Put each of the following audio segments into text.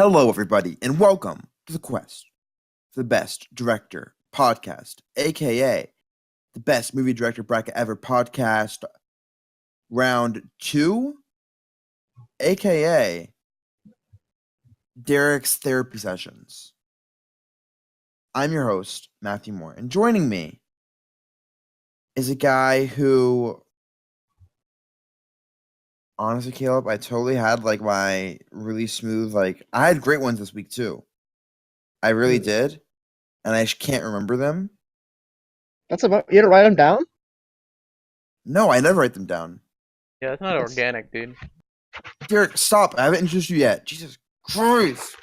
Hello, everybody, and welcome to the quest for the best director podcast, aka the best movie director bracket ever podcast, round two, aka Derek's therapy sessions. I'm your host, Matthew Moore, and joining me is a guy who, honestly, Caleb, I totally had my really smooth, I had great ones this week too. I really did, and I just can't remember them. That's about you didn't write them down? No, I never write them down. Yeah, it's not organic, dude. Derek, stop. I haven't introduced you yet. Jesus Christ.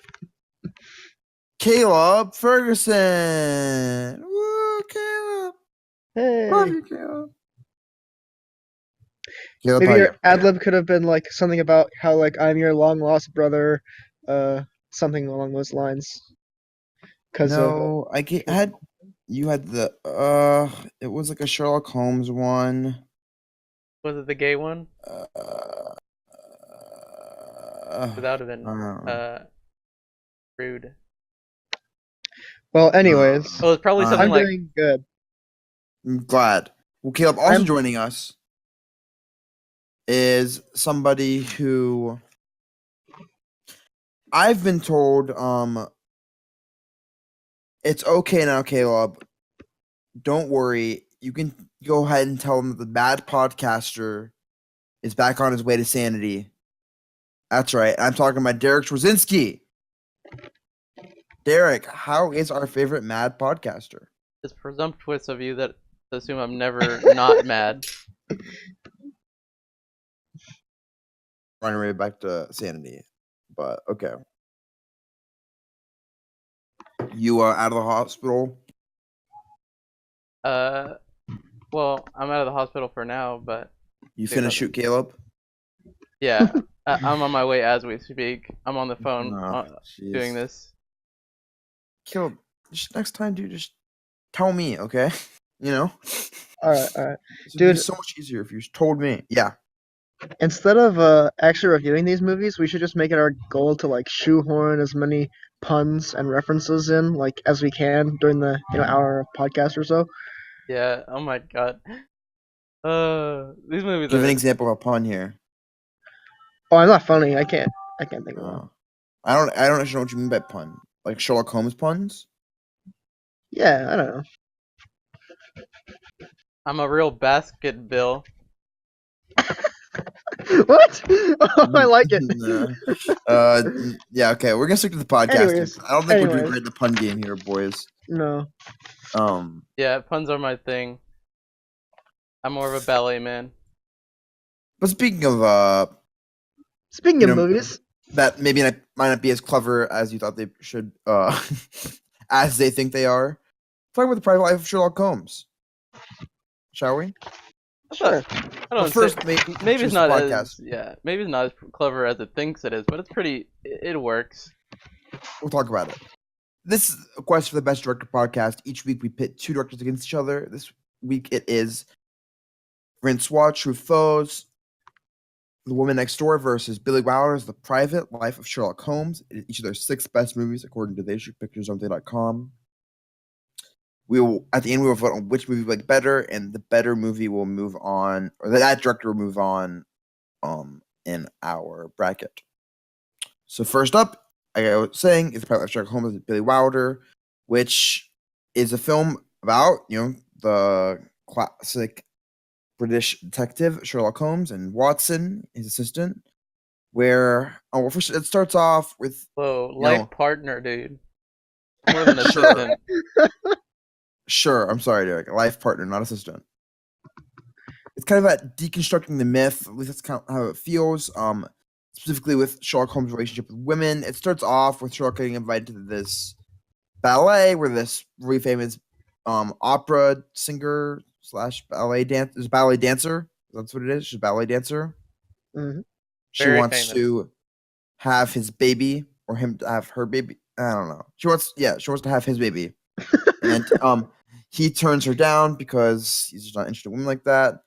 Caleb Ferguson. Woo, Caleb. Hey. Love you, Caleb. Caleb, Maybe how your you? ad lib could have been like something about how I'm your long lost brother, something along those lines. No, you had the it was like a Sherlock Holmes one. Was it the gay one? Uh, That would have been uh, rude. Well, anyways, Oh, it was probably something I'm like doing good. I'm glad. Well, Caleb, also joining us is somebody who I've been told it's okay now, Caleb. Don't worry. You can go ahead and tell them that the bad podcaster is back on his way to sanity. That's right. I'm talking about Derek Schwarzinski. Derek, how is our favorite mad podcaster? it's presumptuous of you that to assume I'm never not mad. Running right back to sanity. But okay. You are out of the hospital? Well, I'm out of the hospital for now, but You finished shoot, Caleb? yeah, I'm on my way as we speak. I'm on the phone doing this. Caleb, just next time, dude, just tell me, okay? You know? All right, It would be dude. so much easier if you just told me. Yeah. Instead of actually reviewing these movies, we should just make it our goal to shoehorn as many puns and references in as we can during the hour podcast or so. Yeah. Oh my god. These movies Give are. an example of a pun here. Oh, I'm not funny. I can't think of one. I don't actually know what you mean by pun. Like Sherlock Holmes puns? Yeah, I don't know. I'm a real basket bill. What? Oh, I like it. Yeah, okay. We're gonna stick to the podcasting. Anyways, I don't think we're doing great in the pun game here, boys. No. Yeah, puns are my thing. I'm more of a ballet man. But speaking of movies, that maybe might not be as clever as you thought they should, as they think they are. Talk about the private life of Sherlock Holmes, shall we? Sure. I don't first, maybe it's not as maybe it's not as clever as it thinks it is, but it's pretty. It works. We'll talk about it. This is a quest for the best director podcast. Each week we pit two directors against each other. This week it is Francois Truffaut's The Woman Next Door versus Billy Wilder's The Private Life of Sherlock Holmes. Each of their six best movies according to theissuepicturesonthing.com. We will at the end we will vote on which movie we like better, and the better movie will move on, or that director will move on in our bracket. So first up, like I was saying, is The Private Life of Sherlock Holmes with Billy Wilder, which is a film about, the classic British detective Sherlock Holmes and Watson, his assistant, where well, first it starts off with life partner, dude. More than assistant. Sure, I'm sorry, Derek. Life partner, not assistant. It's kind of about deconstructing the myth. At least that's kind of how it feels. Specifically with Sherlock Holmes' relationship with women. It starts off with Sherlock getting invited to this ballet where this really famous opera singer / ballet dancer. That's what it is. She's a ballet dancer. Mm-hmm. She wants to have his baby, or him to have her baby. I don't know. She wants to have his baby. And he turns her down because he's just not interested in women like that.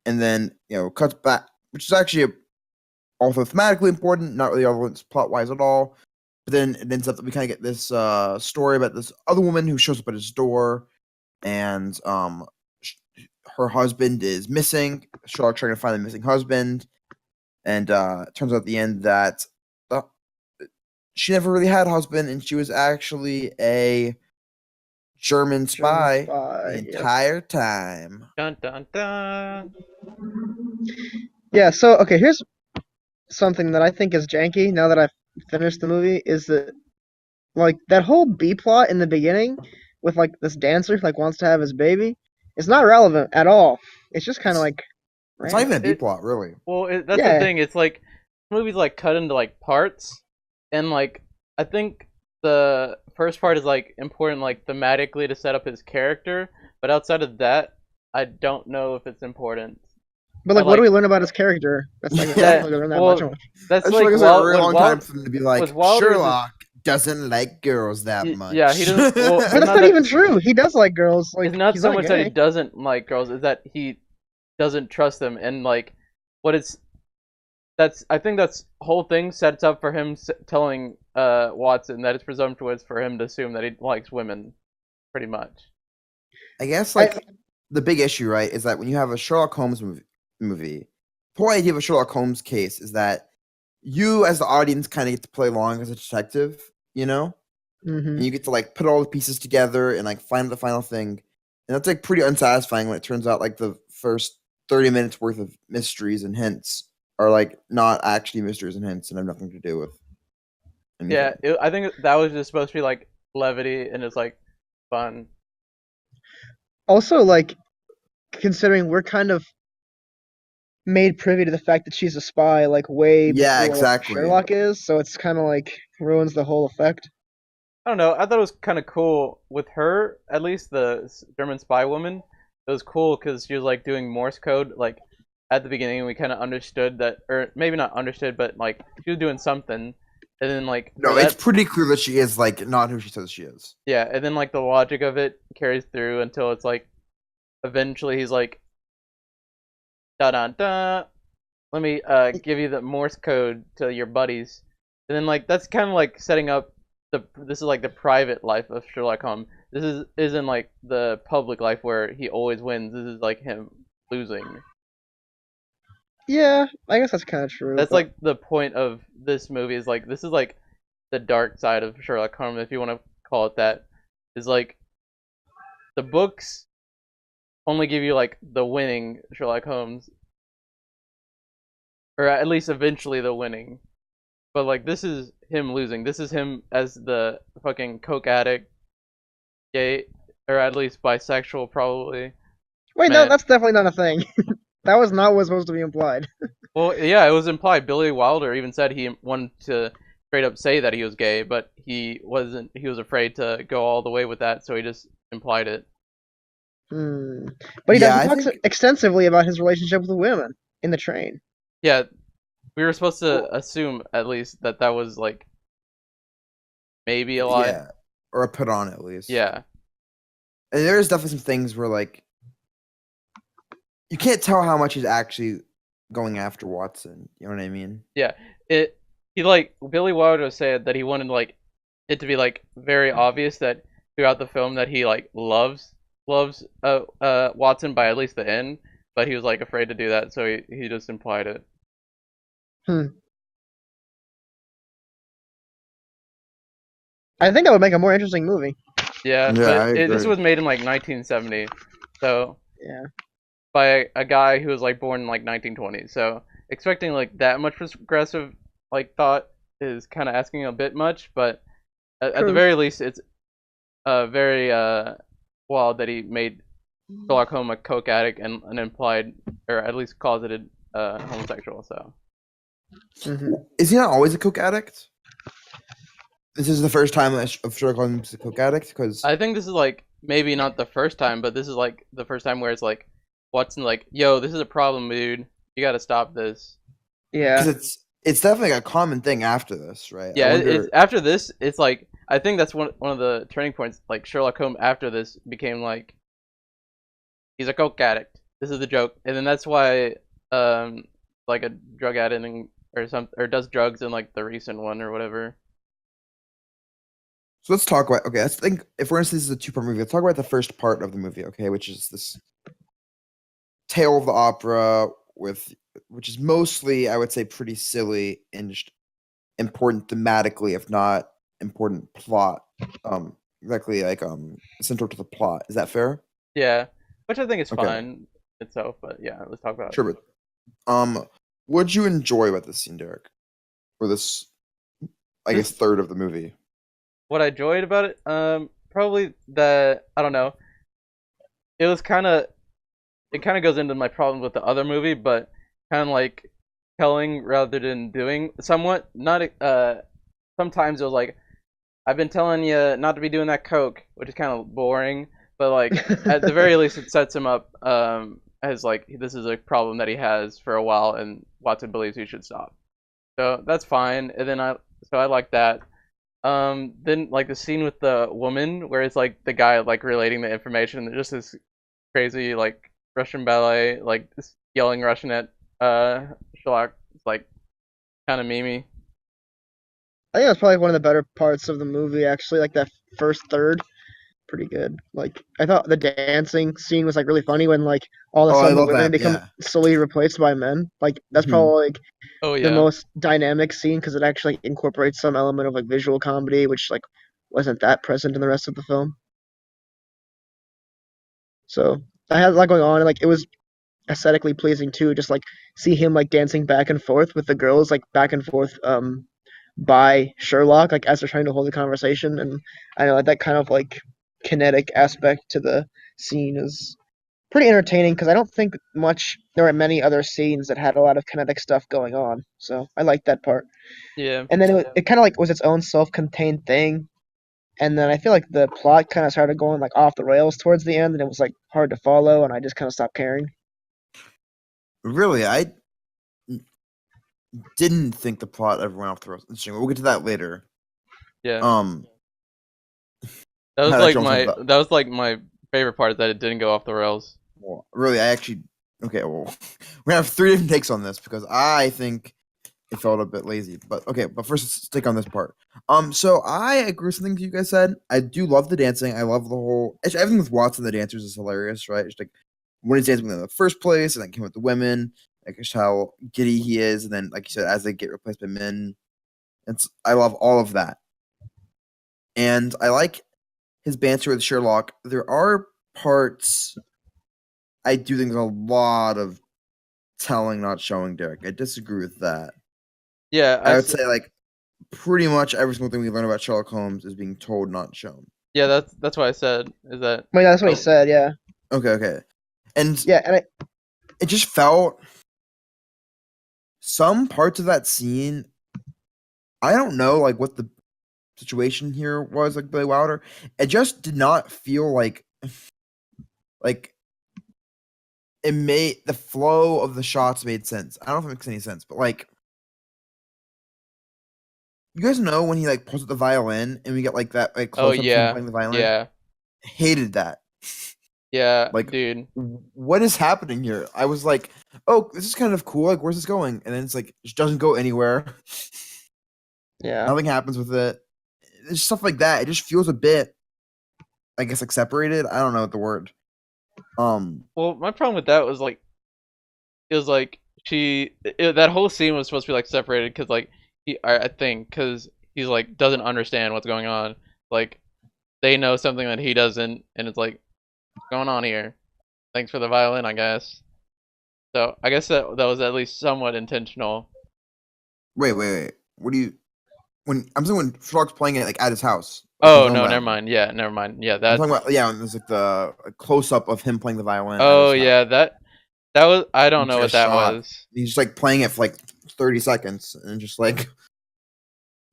And then, cuts back, which is actually also thematically important, not really relevant plot-wise at all. But then it ends up that we kind of get this story about this other woman who shows up at his door, and her husband is missing. Sherlock trying to find the missing husband, and it turns out at the end that uh, she never really had a husband, and she was actually a German spy the Yep. entire time. Dun dun dun. Yeah. So okay, here's something that I think is janky. Now that I've finished the movie, is that like that whole B plot in the beginning with like this dancer who like wants to have his baby, it's not relevant at all. It's just kind of like It's not even a random. B plot, really. Well, that's Yeah. the thing. It's like movies like cut into like parts, and like I think the first part is like important, like thematically to set up his character. But outside of that, I don't know if it's important. But like, I what do like- we learn about his character? That's like, Yeah. not really learn that Well, much. That's I just like feel like it's Wild- a really when long Wild- time for them to be like, with Wilder's- Sherlock doesn't like girls that much. Yeah, he doesn't. Well, But that's not not that- even true. He does like girls. Like It's not he's so not much that he gay. doesn't like girls; is that he doesn't trust them, and like what it's. I think that's whole thing sets up for him telling Watson that it's presumptuous for him to assume that he likes women, pretty much. I guess like the big issue, right, is that when you have a Sherlock Holmes movie, the whole idea of a Sherlock Holmes case is that you, as the audience, kind of get to play along as a detective, you know, Mm-hmm. and you get to like put all the pieces together and like find the final thing, and that's like pretty unsatisfying when it turns out like the first 30 minutes worth of mysteries and hints are like not actually mysteries and hints and have nothing to do with anything. Yeah, I think that was just supposed to be like levity and it's like fun. Also, like considering we're kind of made privy to the fact that she's a spy, like way Yeah, before exactly. Sherlock is, so it's kind of like ruins the whole effect. I don't know. I thought it was kind of cool with her, at least the German spy woman. It was cool because she was like doing Morse code. Like at the beginning, we kind of understood that, or maybe not understood, but like she was doing something. And then like No, it's pretty clear that she is like not who she says she is. yeah, and then like the logic of it carries through until it's like eventually he's like da da da. Let me give you the Morse code to your buddies, and then like that's kind of like setting up this is like the private life of Sherlock Holmes. This isn't like the public life where he always wins. This is like him losing. Yeah, I guess that's kind of true. That's but- like the point of this movie is like this is like the dark side of Sherlock Holmes, if you want to call it that. Is like the books only give you like the winning Sherlock Holmes, or at least eventually the winning. But like this is him losing. This is him as the fucking coke addict, gay, or at least bisexual probably. Wait, no, man. that's definitely not a thing. That was not what was supposed to be implied. Well, yeah, it was implied. Billy Wilder even said he wanted to straight up say that he was gay, but he wasn't. He was afraid to go all the way with that, so he just implied it. But he Yeah, I talks think- extensively about his relationship with women in the train. Yeah, we were supposed to assume at least that was like maybe a lie. Yeah, or a put on at least. Yeah. And there's definitely some things where like you can't tell how much he's actually going after Watson. You know what I mean? He like Billy Wilder said that he wanted like it to be like very obvious that throughout the film that he like loves Watson by at least the end, but he was like afraid to do that, so he just implied it. I think that would make a more interesting movie. Yeah, Yeah, but I this agree. was made in like 1970, so Yeah. by a guy who was like born in like 1920. So expecting like that much progressive like thought is kind of asking a bit much, but at the True. very least, it's very wild that he made Sherlock Holmes a coke addict and an implied, or at least closeted homosexual. So Mhm. Is he not always a coke addict? This is the first time that of Sherlock Holmes is a coke addict because I think this is like maybe not the first time, but this is like the first time where it's like Watson like, yo, this is a problem, dude. You got to stop this. Yeah. it's definitely a common thing after this, right? I Yeah, wonder- it's after this. It's like I think that's one of the turning points. Like Sherlock Holmes after this became like he's a coke addict. This is the joke, and then that's why like a drug addict or does drugs in like the recent one or whatever. So let's talk about. Okay, let's think. If we're gonna say this is a two-part movie, let's talk about the first part of the movie. Okay, which is this tale of the opera with, which is mostly, I would say, pretty silly and just important thematically, if not important plot. Exactly like central to the plot. Is that fair? Yeah, which I think is Okay, fine itself, but yeah, let's talk about it. sure. But what'd you enjoy about this scene, Derek? For this, I guess, This third of the movie. what I enjoyed about it, probably that I don't know. It was it kind of goes into my problem with the other movie, but kind of like telling rather than doing. Somewhat not. Sometimes it was like I've been telling you not to be doing that coke, which is kind of boring. But like at the very least, it sets him up as like this is a problem that he has for a while, and Watson believes he should stop. So that's fine. And then I like that. Then like the scene with the woman where it's like the guy like relating the information, just this crazy like Russian ballet, like just yelling Russian at Sherlock. It's like kind of memey. I think that's probably one of the better parts of the movie. Actually, like that first third, pretty good. Like I thought the dancing scene was like really funny when like all of a Oh, I sudden the love women that. become Yeah. slowly replaced by men. Like that's Mhm. probably like Oh the yeah, most dynamic scene because it actually incorporates some element of like visual comedy, which like wasn't that present in the rest of the film. So I had a lot going on, and like it was aesthetically pleasing too. Just like see him like dancing back and forth with the girls, like back and forth by Sherlock, like as they're trying to hold the conversation, and I know that kind of like kinetic aspect to the scene is pretty entertaining because I don't think there were many other scenes that had a lot of kinetic stuff going on. So I liked that part. yeah, And then it kind of like was its own self-contained thing. And then I feel like the plot kind of started going like off the rails towards the end, and it was like hard to follow, and I just kind of stopped caring. Really, I didn't think the plot ever went off the rails. Interesting. We'll get to that later. yeah. Um, I actually almost have that. That was like my favorite part is that it didn't go off the rails. Well, really, I actually. Okay, well, we're gonna have three different takes on this because I think it felt a bit lazy. But okay, but first let's stick on this part. So I agree with something you guys said. I do love the dancing. I love the whole actually, everything with Watson the dancers is hilarious, right? It's like when he's dancing in the first place, and then came with the women, like just how giddy he is, and then like you said, as they get replaced by men, I love all of that, and I like his banter with Sherlock. There are parts I do think there's a lot of telling, not showing. Derek, I disagree with that. Yeah, I would say like pretty much every single thing we learn about Sherlock Holmes is being told, not shown. yeah, that's what I said. Is that I mean, that's what he oh, said, yeah, Okay, okay. And yeah, and it just felt some parts of that scene. I don't know, like what the situation here was, like Billy Wilder. It just did not feel like it made the flow of the shots made sense. I don't know if it makes any sense, but like you guys know when he like pulls out the violin and we get like that like oh close up to him yeah, playing the violin. yeah, Hated that. yeah, Like, dude. what is happening here? I was like, oh, this is kind of cool. Like, where's this going? And then it's like, it just doesn't go anywhere. yeah, Nothing happens with it. It's stuff like that. It just feels a bit, I guess, like separated. I don't know the word. Well, my problem with that was like it was like that whole scene was supposed to be like separated because like I think because he's like doesn't understand what's going on. Like they know something that he doesn't, and it's like what's going on here. Thanks for the violin, I guess. So I guess that was at least somewhat intentional. wait. What do you? When I'm saying when Sherlock's playing it like at his house, like his Oh own no, never violin. mind. Yeah, never mind. Yeah, I'm that. talking about when there's like the close up of him playing the violin at Oh his house. yeah, that was. I don't It's know like a what that shot. was. He's just like playing it for like 30 seconds and just like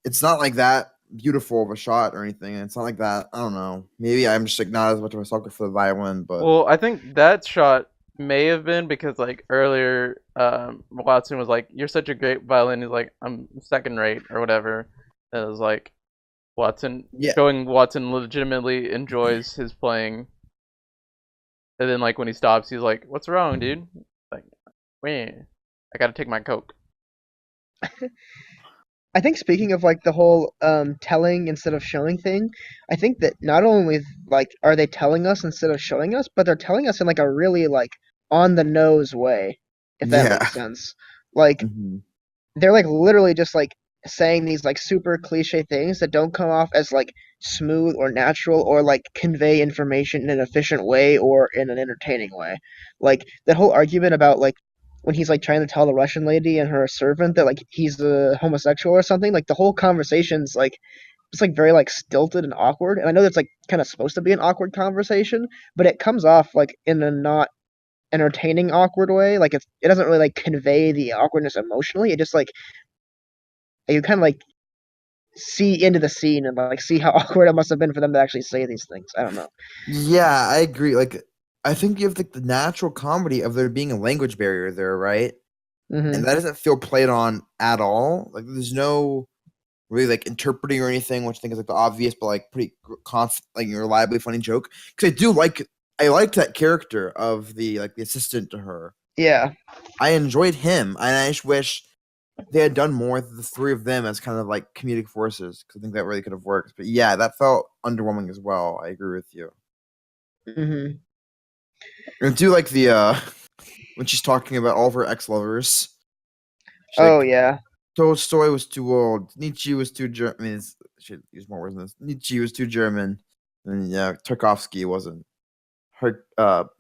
it's not like that beautiful of a shot or anything. It's not like that. I don't know. Maybe I'm just like not as much of a sucker for the violin, but Well, I think that shot may have been because like earlier, Watson was like, "You're such a great violin." He's like, "I'm second rate" or whatever. And it was like Watson yeah. showing Watson legitimately enjoys his playing. And then like when he stops, he's like, "What's wrong, dude?" Like, man, I gotta take my coke. I think speaking of like the whole telling instead of showing thing, I think that not only like are they telling us instead of showing us, but they're telling us in like a really like on the nose way, if that Yeah. makes sense. Like hmm they're like literally just like saying these like super cliche things that don't come off as like smooth or natural or like convey information in an efficient way or in an entertaining way. Like that whole argument about like when he's like trying to tell the Russian lady and her servant that like he's a homosexual or something, like the whole conversation's like it's like very like stilted and awkward. And I know that's like kind of supposed to be an awkward conversation, but it comes off like in a not entertaining awkward way. Like it doesn't really like convey the awkwardness emotionally. It just like you kind of like see into the scene and like see how awkward it must have been for them to actually say these things. I don't know. Yeah, I agree. Like, I think you have like the natural comedy of there being a language barrier there, right? And Hmm. that doesn't feel played on at all. Like, there's no really like interpreting or anything, which I think is like the obvious, but like pretty like reliably funny joke. Because I liked that character of the like the assistant to her. Yeah. I enjoyed him, and I just wish they had done more with the three of them as kind of like comedic forces. Because I think that really could have worked. But yeah, that felt underwhelming as well. I agree with you. Hmm. I do like the when she's talking about all of her ex lovers. She's Oh like, yeah. Tolstoy was too old. Nietzsche was too German. I mean, she use more words than this. Nietzsche was too German, and yeah, Tarkovsky wasn't. Her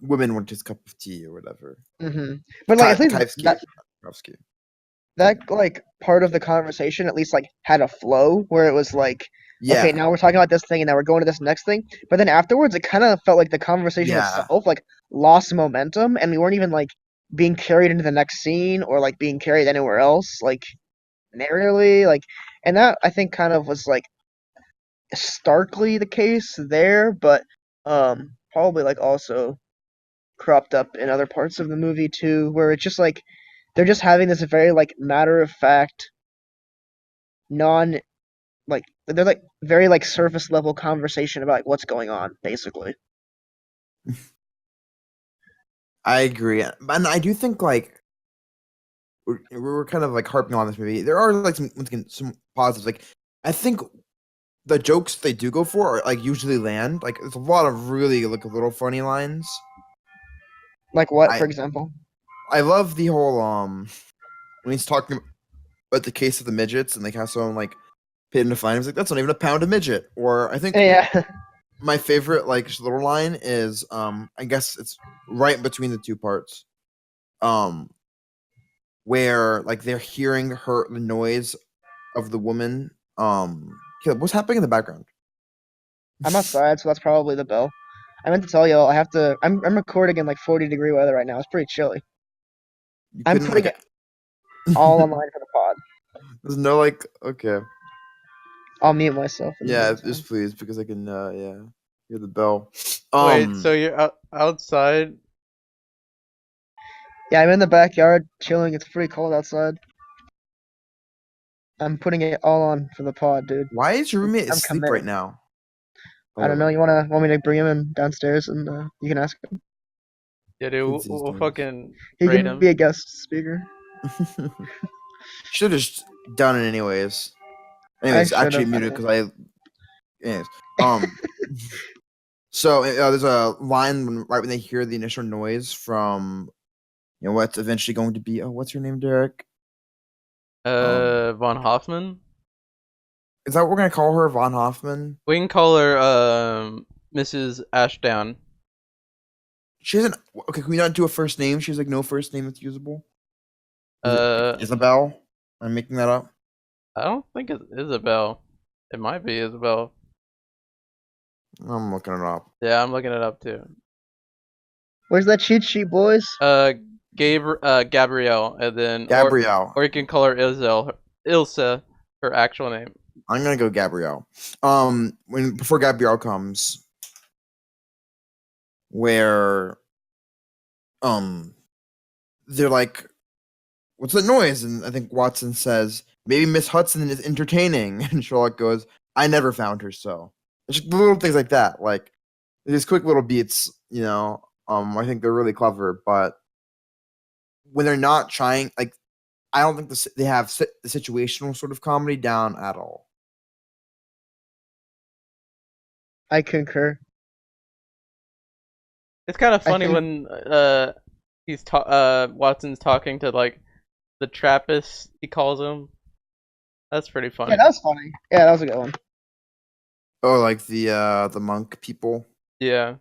women weren't his cup of tea or whatever. Hmm. But like at least Tarkovsky, Tarkovsky. that like part of the conversation at least like had a flow where it was like okay, Yeah, now we're talking about this thing and now we're going to this next thing, but then afterwards it kind of felt like the conversation yeah. itself like lost momentum and we weren't even like being carried into the next scene or like being carried anywhere else like narratively like, and that I think kind of was like starkly the case there, but probably like also cropped up in other parts of the movie too, where it's just like they're just having this very like matter of fact, non like they're like very like surface level conversation about like what's going on, basically. I agree, and I do think like we're kind of like harping on this movie. There are like some positives. Like I think the jokes they do go for are like usually land. Like there's a lot of really like little funny lines. Like what, I for example? I love the whole when he's talking about the case of the midgets and like how someone like paid him to find him. He's like, that's not even a pound of midget. Or I think Yeah. my favorite like little line is I guess it's right between the two parts. Um where like they're hearing the noise of the woman. Caleb, what's happening in the background? I'm outside, so that's probably the bell. I meant to tell you all I have to I'm recording in like 40-degree weather right now. It's pretty chilly. You I'm couldn't putting like it all online for the pod. there's no like okay. I'll mute myself in the Yeah, meantime. just please because I can yeah, hear the bell. Wait, so Um you're outside? Yeah, I'm in the backyard chilling. It's pretty cold outside. I'm putting it all on for the pod, dude. why is your roommate I'm asleep right committed. now? By I the don't know. way. You want me to bring him in downstairs and you can ask him. Yeah, dude, Kids these we'll days. fucking He raid can be him. a guest speaker. Should have just done it anyways. I Anyways, should actually have. muted because I. Anyways, so there's a line right when they hear the initial noise from what's eventually going to be. Oh, what's your name, Derek? Von Hoffman. Is that what we're gonna call her, Von Hoffman? We can call her Mrs. Ashdown. She hasn't. Okay, can we not do a first name? She has like no first name that's usable. Is it like Uh, Isabel? I'm making that up. I don't think it's Isabel. It might be Isabel. I'm looking it up. Yeah, I'm looking it up too. Where's that cheat sheet, boys? Gabrielle, and then Gabrielle. or you can call her Ilsa, her actual name. I'm gonna go Gabrielle. When before Gabrielle comes, where they're like, "What's that noise?" And I think Watson says, "Maybe Miss Hudson is entertaining." And Sherlock goes, "I never found her so." It's just little things like that, like these quick little beats. I think they're really clever, but when they're not trying, like I don't think they have the situational sort of comedy down at all. I concur. It's kind of I funny think when Watson's talking to like the Trappist, he calls him. That's pretty yeah, funny. that was funny. Yeah, that was a good one. Oh, like the monk people. Yeah.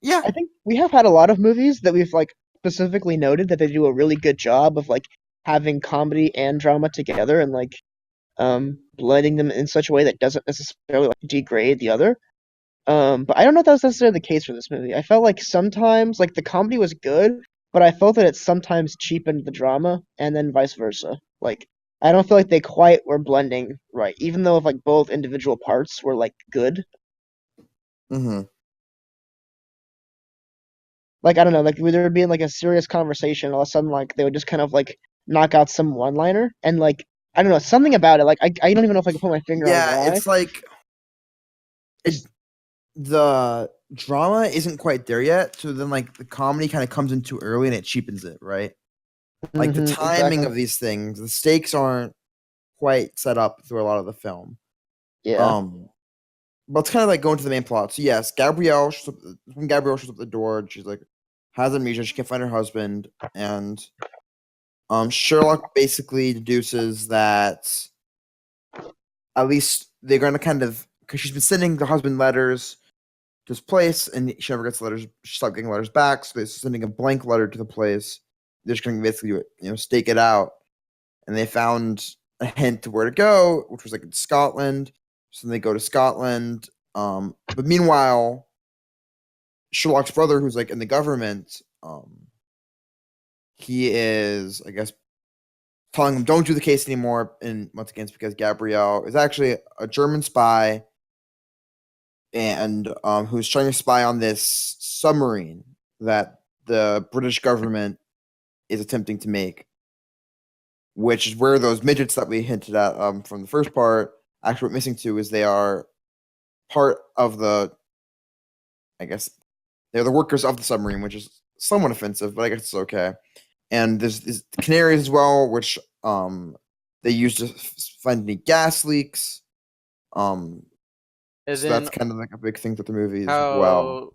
Yeah. I think we have had a lot of movies that we've like specifically noted that they do a really good job of like having comedy and drama together and like blending them in such a way that doesn't necessarily like degrade the other. But I don't know if that was necessarily the case for this movie. I felt like sometimes like the comedy was good, but I felt that it sometimes cheapened the drama, and then vice versa. Like I don't feel like they quite were blending right, even though if like both individual parts were like good. Mm-hmm. Like I don't know, like there would be like a serious conversation, all of a sudden like they would just kind of like knock out some one liner, and like I don't know something about it. Like I don't even know if I can put my finger on Yeah, why. it's like the drama isn't quite there yet, so then like the comedy kind of comes in too early and it cheapens it, right? Like the timing Exactly. of these things, the stakes aren't quite set up through a lot of the film. Yeah. But it's kind of like going to the main plot. So yes, when Gabrielle shows up at the door, she's like has amnesia, she can't find her husband, and Sherlock basically deduces that at least they're gonna kind of because she's been sending the husband letters to his place, and she never gets letters. She stopped getting letters back, so they're sending a blank letter to the place. They're just going to basically, stake it out. And they found a hint to where to go, which was like in Scotland. So then they go to Scotland. But meanwhile, Sherlock's brother, who's like in the government, he is, I guess, telling him don't do the case anymore. And once again, it's because Gabrielle is actually a German spy and who's trying to spy on this submarine that the British government is attempting to make, which is where those midgets that we hinted at from the first part actually went missing to, is they are part of the, I guess, they're the workers of the submarine, which is somewhat offensive, but I guess it's okay. And there's canaries as well, which they use to find any gas leaks. And So then that's kind of like a big thing with the movie as well.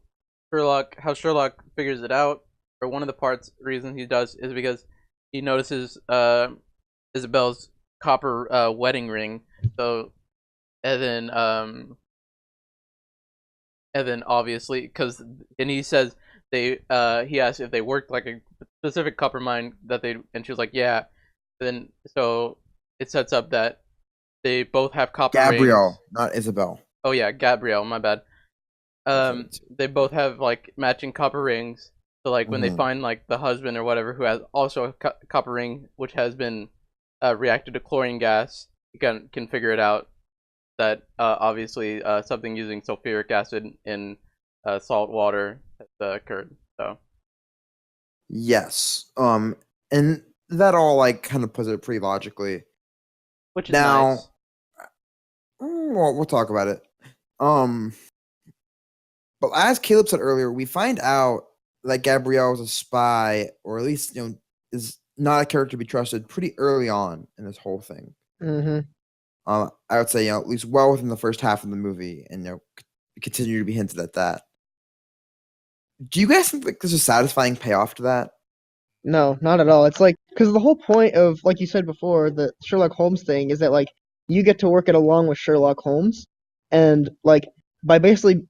how Sherlock figures it out, or one of the parts reason he does is because he notices Isabel's copper wedding ring. So and then obviously and he says he asked if they worked like a specific copper mine that they, and she was like yeah. Then so it sets up that they both have copper rings. Gabrielle, not Isabel. Oh yeah, Gabrielle, my bad. They both have like matching copper rings. So like when they find like the husband or whatever who has also a copper ring which has been reacted to chlorine gas, you can figure it out that obviously something using sulfuric acid in salt water has occurred. So Yes. And that all like kind of puts it pretty logically. which is Now, nice. well, we'll talk about it. But as Caleb said earlier, we find out that Gabrielle is a spy, or at least is not a character to be trusted pretty early on in this whole thing. Mm-hmm. I would say at least well within the first half of the movie, and continue to be hinted at that. Do you guys think like there's a satisfying payoff to that? No, not at all. It's like because the whole point of like you said before, the Sherlock Holmes thing is that like you get to work it along with Sherlock Holmes, and like by basically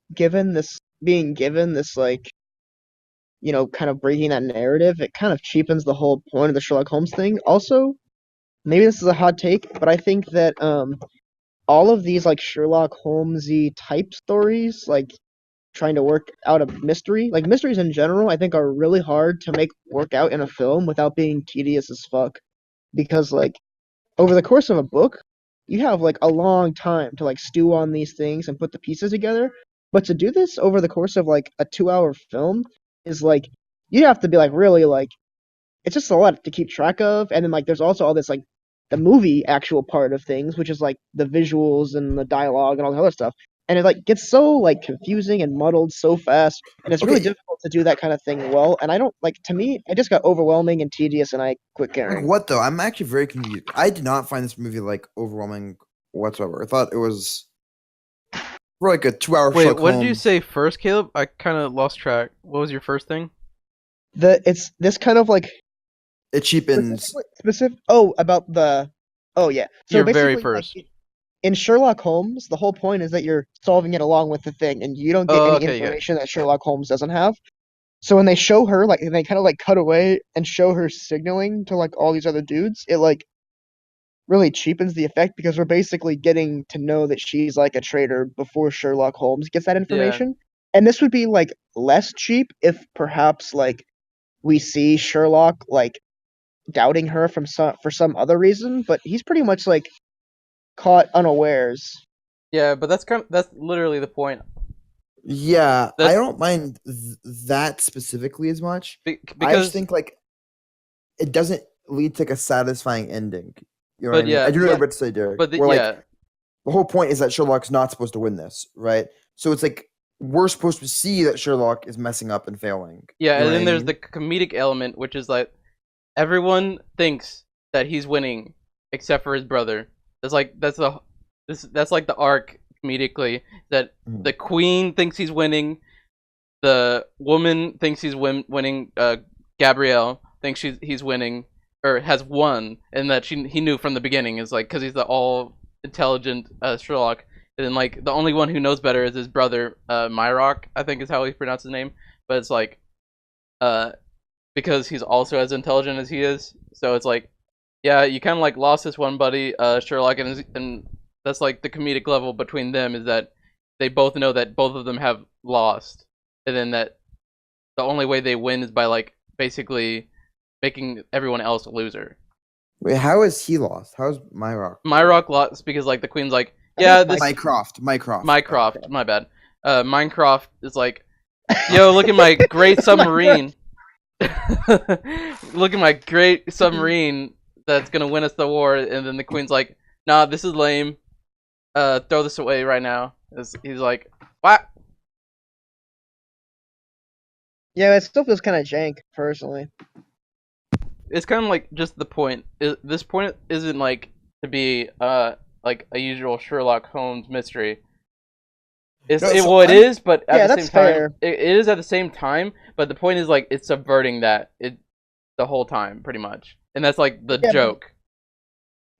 being given this like kind of breaking that narrative, it kind of cheapens the whole point of the Sherlock Holmes thing. Also, maybe this is a hot take, but I think that all of these like Sherlock Holmesy type stories, like trying to work out a mystery, like mysteries in general, I think are really hard to make work out in a film without being tedious as fuck. Because like over the course of a book, you have like a long time to like stew on these things and put the pieces together. But to do this over the course of like a 2 hour film is like you have to be like really like it's just a lot to keep track of. And then like there's also all this like the movie actual part of things, which is like the visuals and the dialogue and all the other stuff. and it like gets so like confusing and muddled so fast, and it's really Okay. difficult to do that kind of thing well. And I don't like to me, it just got overwhelming and tedious, and I quit Like caring. what though? I'm actually very confused. I did not find this movie like overwhelming whatsoever. I thought it was for like a 2 hour Wait, Sherlock what did you Holmes. say first, Caleb? I kind of lost track. What was your first thing? It's this kind of like It cheapens. specific. Oh, about the. Oh yeah. So Your very basically, like first. in Sherlock Holmes, the whole point is that you're solving it along with the thing, and you don't get Oh, any okay, yeah. information that Sherlock Holmes doesn't have. So when they show her, like, and they kind of like cut away and show her signaling to like all these other dudes, it like really cheapens the effect because we're basically getting to know that she's like a traitor before Sherlock Holmes gets that information. And this would be like less cheap if perhaps like we see Sherlock like doubting her from for some other reason, but he's pretty much like caught unawares. Yeah, but that's literally the point. Yeah, I That's don't mind that specifically as much. I just because, think like it doesn't lead to like a satisfying ending. You know what I but mean? I yeah, do know what you're but about to say, Derek. but Where like yeah, the whole point is that Sherlock's not supposed to win this, right? So it's like we're supposed to see that Sherlock is messing up and failing. yeah, You know and what then I there's mean? the comedic element, which is like everyone thinks that he's winning except for his brother. That's like the arc comedically that Mhm. the queen thinks he's winning, the woman thinks he's winning. Gabrielle thinks he's winning or has won, and that he knew from the beginning is like because he's the all intelligent Sherlock, and then like the only one who knows better is his brother Myrock, I think is how he pronounced his name, but it's like uh because he's also as intelligent as he is, so it's like yeah, you kind of like lost this one buddy Sherlock, and that's like the comedic level between them is that they both know that both of them have lost, and then that the only way they win is by like basically making everyone else a loser. Wait, how is he lost? How's Myrock? Myrock lost because like the queen's like, I think yeah, it's this Mycroft. Mycroft. Mycroft, my bad. Minecraft is like, yo, look at my great submarine. Look at my great submarine that's gonna win us the war, and then the queen's like, nah, this is lame. Throw this away right now. He's like, what? Yeah, it still feels kind of jank, personally. It's kind of like just the point. This point isn't like to be like a usual Sherlock Holmes mystery. No, It is, but at Yeah, the that's same time, fair. it is at the same time. But the point is like it's subverting that the whole time, pretty much, and that's like the Yeah, but joke.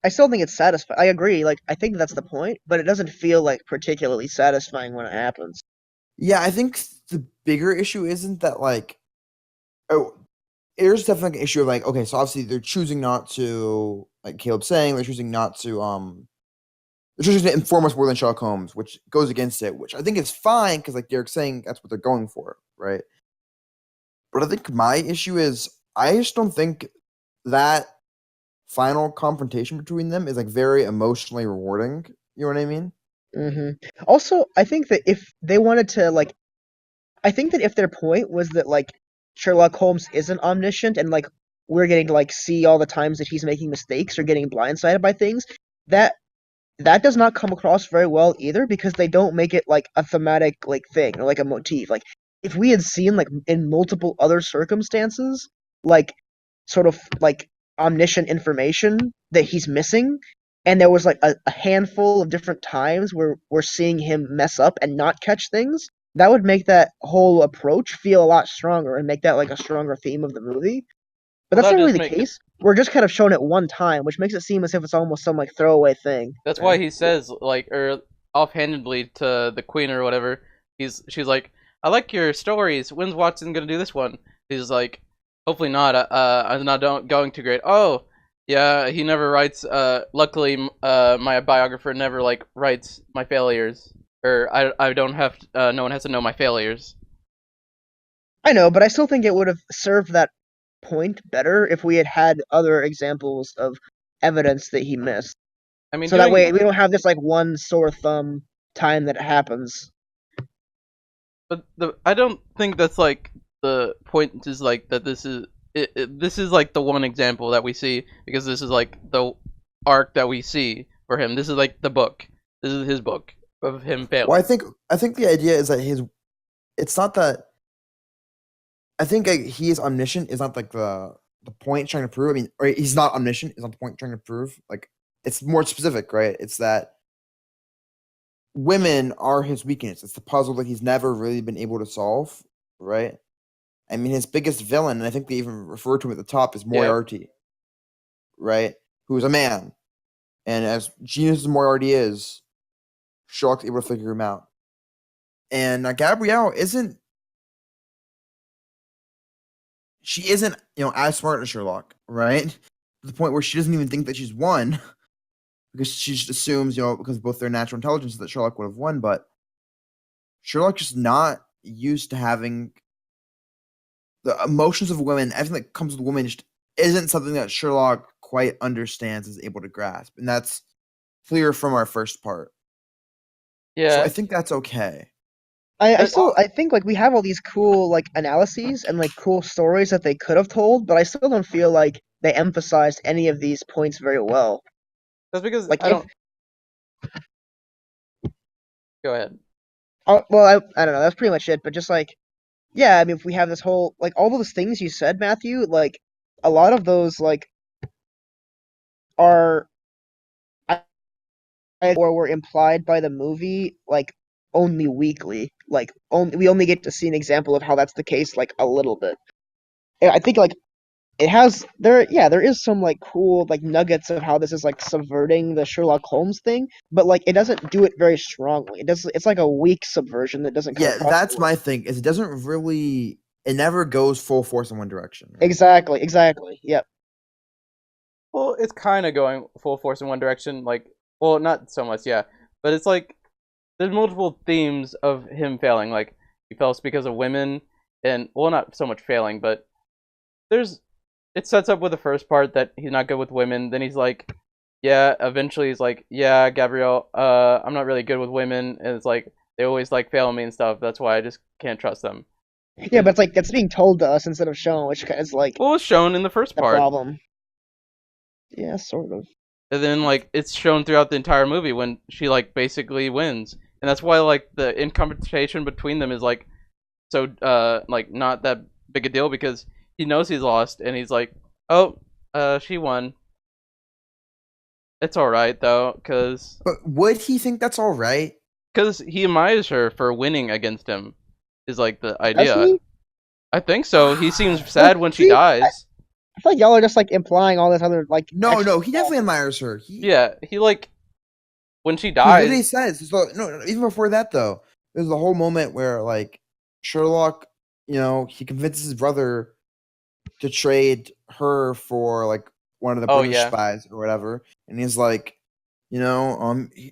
I still think it's satisfying. I agree. Like, I think that's the point, but it doesn't feel like particularly satisfying when it happens. Yeah, I think the bigger issue isn't that like oh there's definitely an issue of like, okay, so obviously they're choosing not to like Caleb's saying, they're choosing not to they're choosing to inform us more than Sherlock Holmes, which goes against it, which I think is fine because like Derek's saying that's what they're going for, right? But I think my issue is I just don't think that final confrontation between them is like very emotionally rewarding. You know what I mean? Also, I think that if they wanted to, like, I think that if their point was that, like, Sherlock Holmes isn't omniscient and, like, we're getting to, like, see all the times that he's making mistakes or getting blindsided by things, that that does not come across very well either because they don't make it like a thematic like thing or like a motif. Like if we had seen like in multiple other circumstances, like sort of like omniscient information that he's missing, and there was like a handful of different times where we're seeing him mess up and not catch things, that would make that whole approach feel a lot stronger and make that like a stronger theme of the movie. But Well, that's that not really just the make case. We're just kind of shown it one time, which makes it seem as if it's almost some like throwaway thing. that's why he says like or offhandedly to the queen or whatever. She's like, I like your stories. When's Watson gonna do this one? He's like, hopefully not. I'm not going too great. Oh, yeah, he never writes. Luckily, my biographer never like writes my failures, or I don't have. No one has to know my failures. I know, but I still think it would have served that point better if we had had other examples of evidence that he missed. I mean, So that way doing, we don't have this like one sore thumb time that it happens. but I don't think that's like the point. Is like that. This is like the one example that we see because this is like the arc that we see for him. This is like the book. This is his book of him Well, failing. I think the idea is that it's not that I think like, he is omniscient is not like the point trying to prove. I mean, or he's not omniscient is not the point trying to prove. Like it's more specific, right? It's that women are his weakness. It's the puzzle that he's never really been able to solve, right? I mean, his biggest villain, and I think they even refer to him at the top, is Yeah. Moriarty, right? Who's a man, and as genius as Moriarty is, Sherlock's able to figure him out. And Gabrielle isn't. She isn't, as smart as Sherlock, right? To the point where she doesn't even think that she's won because she just assumes, because of both their natural intelligence that Sherlock would have won. But Sherlock's just not used to having the emotions of women. Everything that comes with women just isn't something that Sherlock quite understands, is able to grasp, and that's clear from our first part. So Yeah. I think that's okay. I think like we have all these cool like analyses and like cool stories that they could have told, but I still don't feel like they emphasized any of these points very well. That's because Like I don't. Go ahead. well, I don't know. That's pretty much it. But just like, yeah, I mean, if we have this whole like all those things you said, Matthew, like a lot of those like are or were implied by the movie like only weakly. Like we only get to see an example of how that's the case like a little bit. I think like it has there is some like cool like nuggets of how this is like subverting the Sherlock Holmes thing, but like it doesn't do it very strongly. It's like a weak subversion that doesn't come Yeah, across. that's my thing. Is it doesn't really. It never goes full force in one direction. Right? Exactly. Yep. Well, it's kind of going full force in one direction. Like, well, not so much, yeah, but it's like there's multiple themes of him failing. Like he fails because of women, and well, not so much failing, but there's it sets up with the first part that he's not good with women. Then he's like, yeah. Eventually, he's like, yeah, Gabrielle, I'm not really good with women, and it's like they always like fail me and stuff. That's why I just can't trust them. Yeah, but it's like that's being told to us instead of shown, which is like Well, it's shown in the first the part, problem. Yeah, sort of. and then like it's shown throughout the entire movie when she like basically wins, and that's why like the confrontation between them is like so like not that big a deal because he knows he's lost, and he's like, oh, she won. It's all right though, But would he think that's all right? because he admires her for winning against him. Is like the Does idea. he? I think so. He seems sad when she see, dies. I feel like y'all are just like implying all this other like No, extra he stuff. definitely admires her. Yeah, he like when she He literally dies. says, no, even before that though, there's the whole moment where like Sherlock, he convinces his brother to trade her for like one of the Oh British yeah, spies or whatever, and he's like,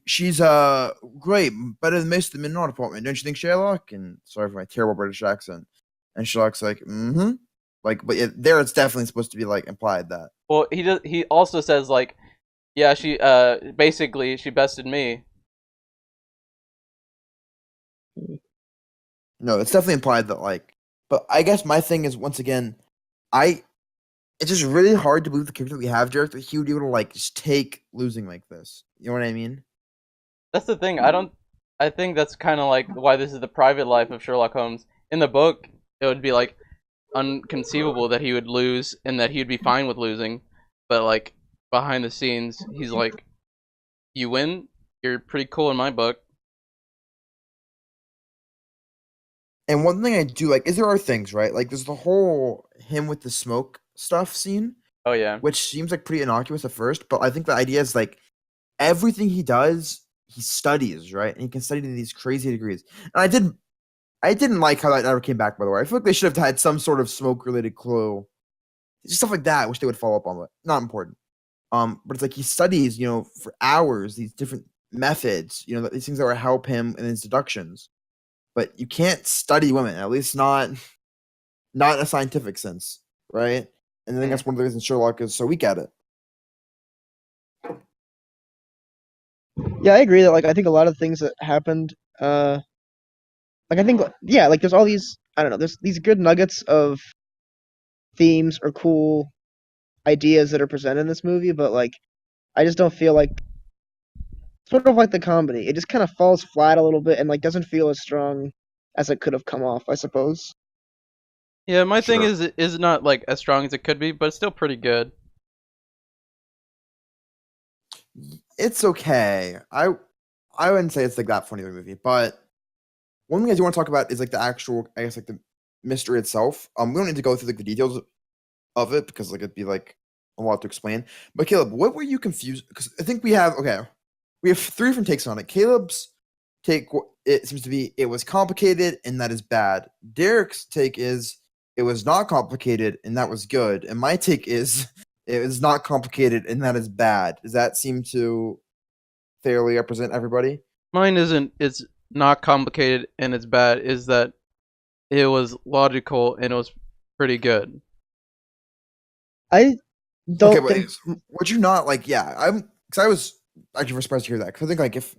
she's great, better than most of them in our department, don't you think, Sherlock? And sorry for my terrible British accent. And Sherlock's like, mm-hmm. Like, but there it's definitely supposed to be like implied that. well he also says like, yeah, she basically she bested me. No, it's definitely implied that like. But I guess my thing is once again, I it's just really hard to believe the character that we have, Jarek, that he would be able to like just take losing like this. You know what I mean? That's the thing. I think that's kind of like why this is the private life of Sherlock Holmes. In the book, it would be like unconceivable that he would lose and that he'd be fine with losing. But like behind the scenes, he's like, "You win. You're pretty cool in my book." And one thing I do like is there are things, right? Like there's the whole him with the smoke stuff scene, Oh yeah. which seems like pretty innocuous at first, but I think the idea is like everything he does, he studies, right? And he can study to these crazy degrees. And I didn't like how that never came back, by the way. I feel like they should have had some sort of smoke related clue. Just stuff like that, I wish they would follow up on, but not important. But it's like he studies, for hours, these different methods, these things that would help him in his deductions. But you can't study women, at least not in a scientific sense, right? And I think that's one of the reasons Sherlock is so weak at it. Yeah, I agree that like I think a lot of things that happened like I think yeah, like there's all these I don't know, there's these good nuggets of themes or cool ideas that are presented in this movie, but like I just don't feel like sort of like the comedy. It just kind of falls flat a little bit and like doesn't feel as strong as it could have come off, I suppose. Yeah, my thing Sure. is it is not like as strong as it could be, but it's still pretty good. It's okay. I wouldn't say it's like that funny of a movie, but one thing I do want to talk about is like the actual, I guess, like the mystery itself. We don't need to go through like the details of it because like it'd be like a lot to explain. But Caleb, what were you confused? Because I think we have three different takes on it. Caleb's take, it seems to be it was complicated and that is bad. Derek's take is it was not complicated and that was good. And my take is it was not complicated and that is bad. Does that seem to fairly represent everybody? Mine isn't. It's not complicated and it's bad. Is that it was logical and it was pretty good. I Okay, don't but think would you not like? Yeah, because I was actually surprised to hear that. Because I think like if,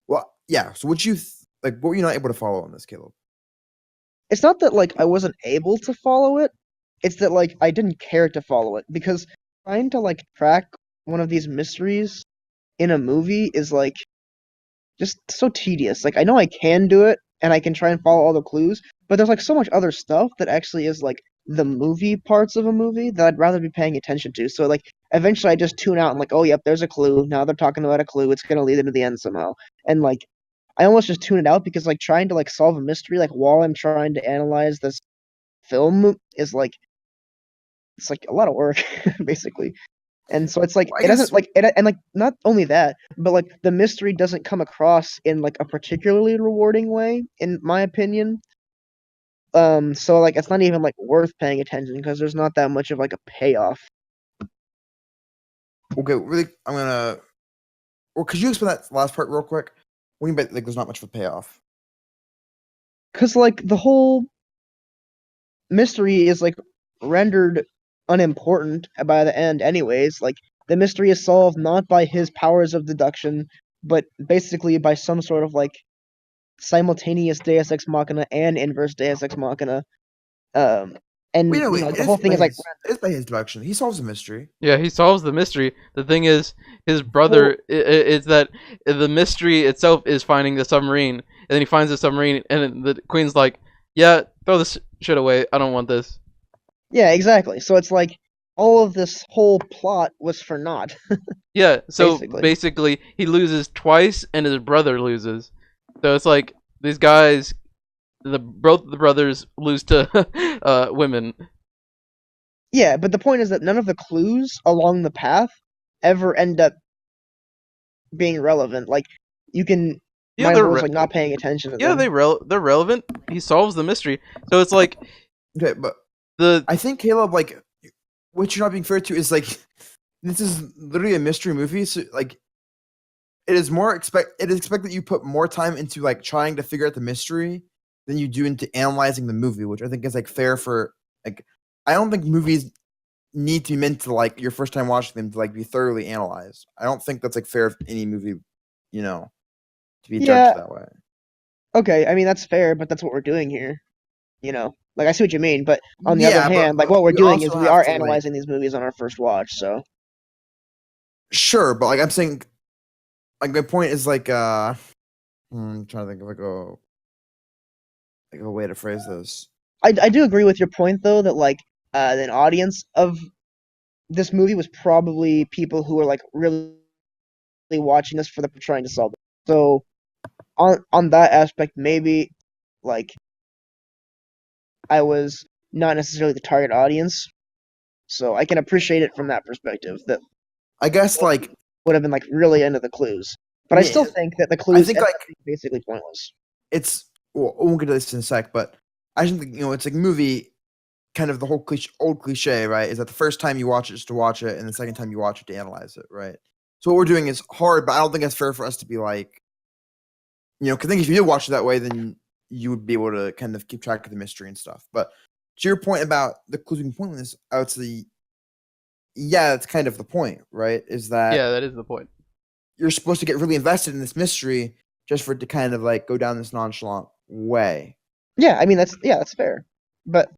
well, yeah. So would you like? What were you not able to follow on this, Caleb? it's not that like I wasn't able to follow it. It's that like I didn't care to follow it because trying to like track one of these mysteries in a movie is like just so tedious. Like I know I can do it and I can try and follow all the clues, but there's like so much other stuff that actually is like the movie parts of a movie that I'd rather be paying attention to. So like eventually I just tune out and like, oh yep, there's a clue. Now they're talking about a clue. It's gonna lead into the end somehow. And like I almost just tune it out because like trying to like solve a mystery like while I'm trying to analyze this film is like it's like a lot of work basically. And so it's like I it guess doesn't like it and like not only that, but like the mystery doesn't come across in like a particularly rewarding way, in my opinion. So like it's not even like worth paying attention because there's not that much of like a payoff. okay. Really, I'm gonna. Or could you explain that last part real quick? What do you mean by like there's not much of a payoff? Because like the whole mystery is like rendered unimportant by the end, anyways. Like the mystery is solved not by his powers of deduction, but basically by some sort of like simultaneous Deus Ex Machina and inverse Deus Ex Machina. Um, and Wait, no, you wait. know, like, the whole thing is like It's by his direction. He solves the mystery. Yeah, he solves the mystery. The thing is, his well, brother is that the mystery itself is finding the submarine, and then he finds the submarine, and then the queen's like, "Yeah, throw this shit away. I don't want this." yeah, exactly. So it's like all of this whole plot was for naught, Yeah, so basically. basically, he loses twice, and his brother loses. So it's like these guys, both the brothers lose to women. Yeah, but the point is that none of the clues along the path ever end up being relevant. Like you can Yeah, might as well just like not paying attention to yeah them. they're relevant. He solves the mystery, so it's like Okay, but the I think Caleb, like, what you're not being fair to is like, this is literally a mystery movie. So like, it is expected that you put more time into like trying to figure out the mystery than you do into analyzing the movie, which I think is like fair for like. I don't think movies need to be meant to like your first time watching them to like be thoroughly analyzed. I don't think that's like fair of any movie, you know, to be judged Yeah, that way. okay. I mean that's fair, but that's what we're doing here. You know, like I see what you mean, but on the other Yeah, hand, like but what we're we doing is also we have are to like analyzing these movies on our first watch. So sure, but like I'm saying, like my point is like I'm trying to think of like a way to phrase this. I do agree with your point though that like an audience of this movie was probably people who were like really watching this for the trying to solve it. So on that aspect, maybe like I was not necessarily the target audience, so I can appreciate it from that perspective. That I guess like would have been like really into the clues, I but I mean, still think that the I clues think end like up being basically pointless. it's well, I won't get to this in a sec, but I just think it's like movie kind of the whole old cliche, right? Is that the first time you watch it just to watch it, and the second time you watch it to analyze it, right? So what we're doing is hard, but I don't think it's fair for us to be like, because I think if you did watch it that way, then you would be able to kind of keep track of the mystery and stuff. But to your point about the clues being pointless, I would say, yeah, that's kind of the point, right? Is that yeah, that is the point. you're supposed to get really invested in this mystery just for it to kind of like go down this nonchalant way. Yeah, I mean that's fair, but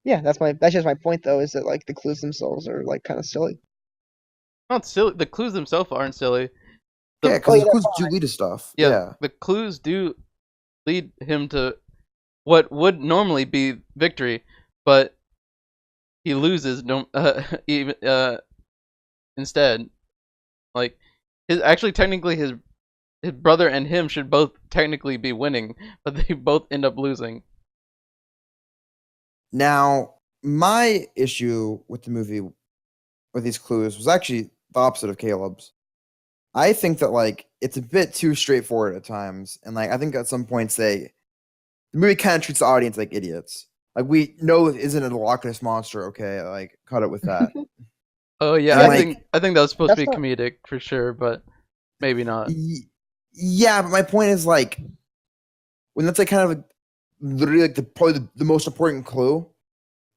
yeah, that's just my point though is that like the clues themselves are like kind of silly. Not silly. The clues themselves aren't silly. Yeah, Oh because yeah, the clues do lead to stuff. Yeah. the clues do lead him to what would normally be victory, but he loses. Don't even instead. Like technically his brother and him should both technically be winning, but they both end up losing. Now, my issue with the movie with these clues was actually the opposite of Caleb's. I think that like it's a bit too straightforward at times, and like I think at some points the movie kind of treats the audience like idiots. Like we know it isn't a Loch Ness monster, okay? Like cut it with that. Oh yeah, And Yeah, I think that was supposed to that's be not. comedic for sure, but maybe not. Yeah, but my point is like when that's like kind of like, literally like probably the most important clue,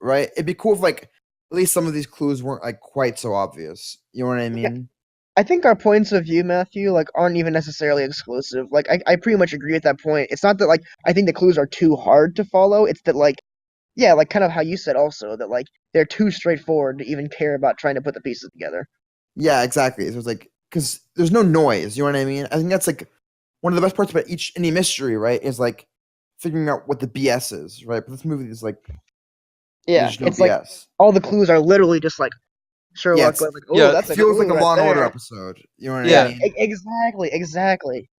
right? It'd be cool if like at least some of these clues weren't like quite so obvious. You know what I Yeah, mean? I think our points of view, Matthew, like aren't even necessarily exclusive. Like I pretty much agree with that point. It's not that like I think the clues are too hard to follow. It's that like yeah, like kind of how you said also that like they're too straightforward to even care about trying to put the pieces together. Yeah, exactly. So it's like because there's no noise. You know what I mean? I think that's like one of the best parts about any mystery, right? Is like figuring out what the BS is, right? But this movie is like Yeah, there's no it's like BS. all the clues are literally just like Yeah, Sherlock going like, "Oh, Yeah, it that's a feels like clue a right Law and Order there." episode. You know what I Yeah, yeah, mean? exactly, exactly.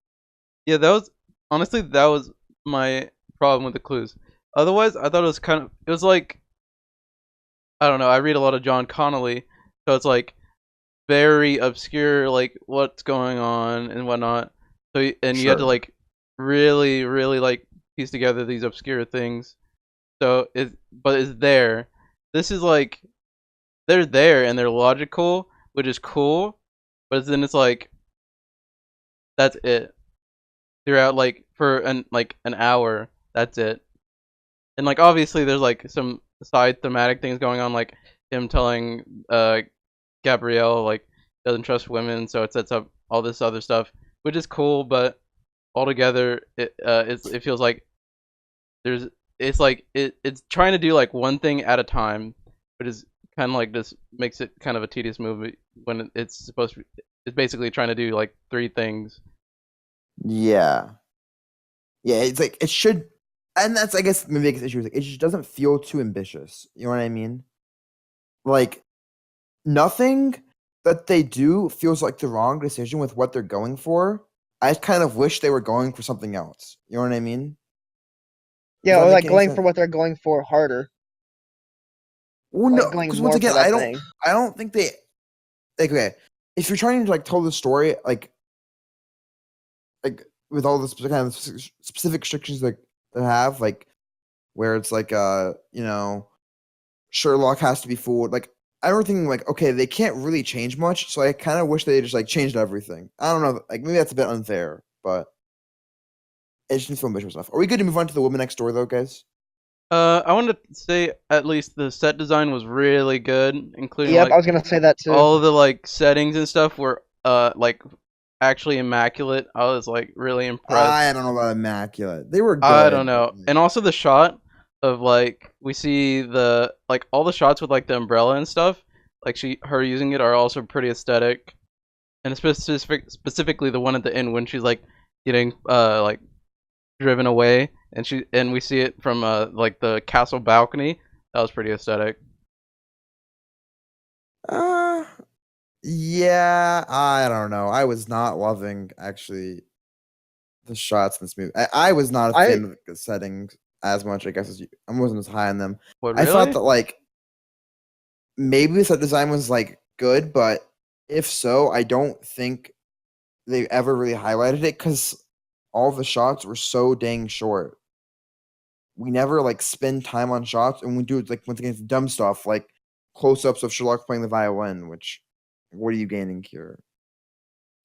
yeah. That was honestly that was my problem with the clues. Otherwise, I thought it was like I don't know. I read a lot of John Connolly, so it's like very obscure, like what's going on and whatnot. And you had to Sure. like really, really like piece together these obscure things. But it's there. This is like they're there and they're logical, which is cool. But then it's like that's it throughout like for an hour. That's it. And like obviously there's like some side thematic things going on, like him telling Gabrielle like doesn't trust women, so it sets up all this other stuff, which is cool. But altogether, it feels like there's it's trying to do like one thing at a time, which is kind of like just makes it kind of a tedious movie when it's supposed to. It's basically trying to do like three things. Yeah. Yeah, it's like it should, and that's I guess my biggest issue is like it just doesn't feel too ambitious. You know what I mean? Like nothing that they do feels like the wrong decision with what they're going for. I kind of wish they were going for something else. You know what I mean? Does Yeah, that or make like any going for sense? what they're going for harder, Well, like no, going because once more for again, that thing. I don't think they like. Okay, if you're trying to like tell the story, like with all the kind of specific restrictions that they have, like where it's like Sherlock has to be fooled. Like everything, like okay, they can't really change much, so I kind of wish they just like changed everything. I don't know, like maybe that's a bit unfair, but it just needs to feel visual stuff. Are we good to move on to the woman next door though, guys? I want to say at least the set design was really good, including Yep, I like was gonna say that too. all of the like settings and stuff were like actually immaculate. I was like really impressed. I don't know about immaculate. They were I don't good, but know. And also the shot of like we see the like all the shots with like the umbrella and stuff, like her using it are also pretty aesthetic. And specifically the one at the end when she's like getting like driven away and we see it from like the castle balcony. That was pretty aesthetic. uh, yeah, I don't know. I was not loving actually the shots in this movie. I was not a I fan of the settings as much, I guess, as you. I wasn't as high on them. What I thought really? that like maybe the set design was like good, but if so, I don't think they ever really highlighted it because all the shots were so dang short. We never like spend time on shots, and we do like once again it's dumb stuff like close-ups of Sherlock playing the violin. Which, what are you gaining here?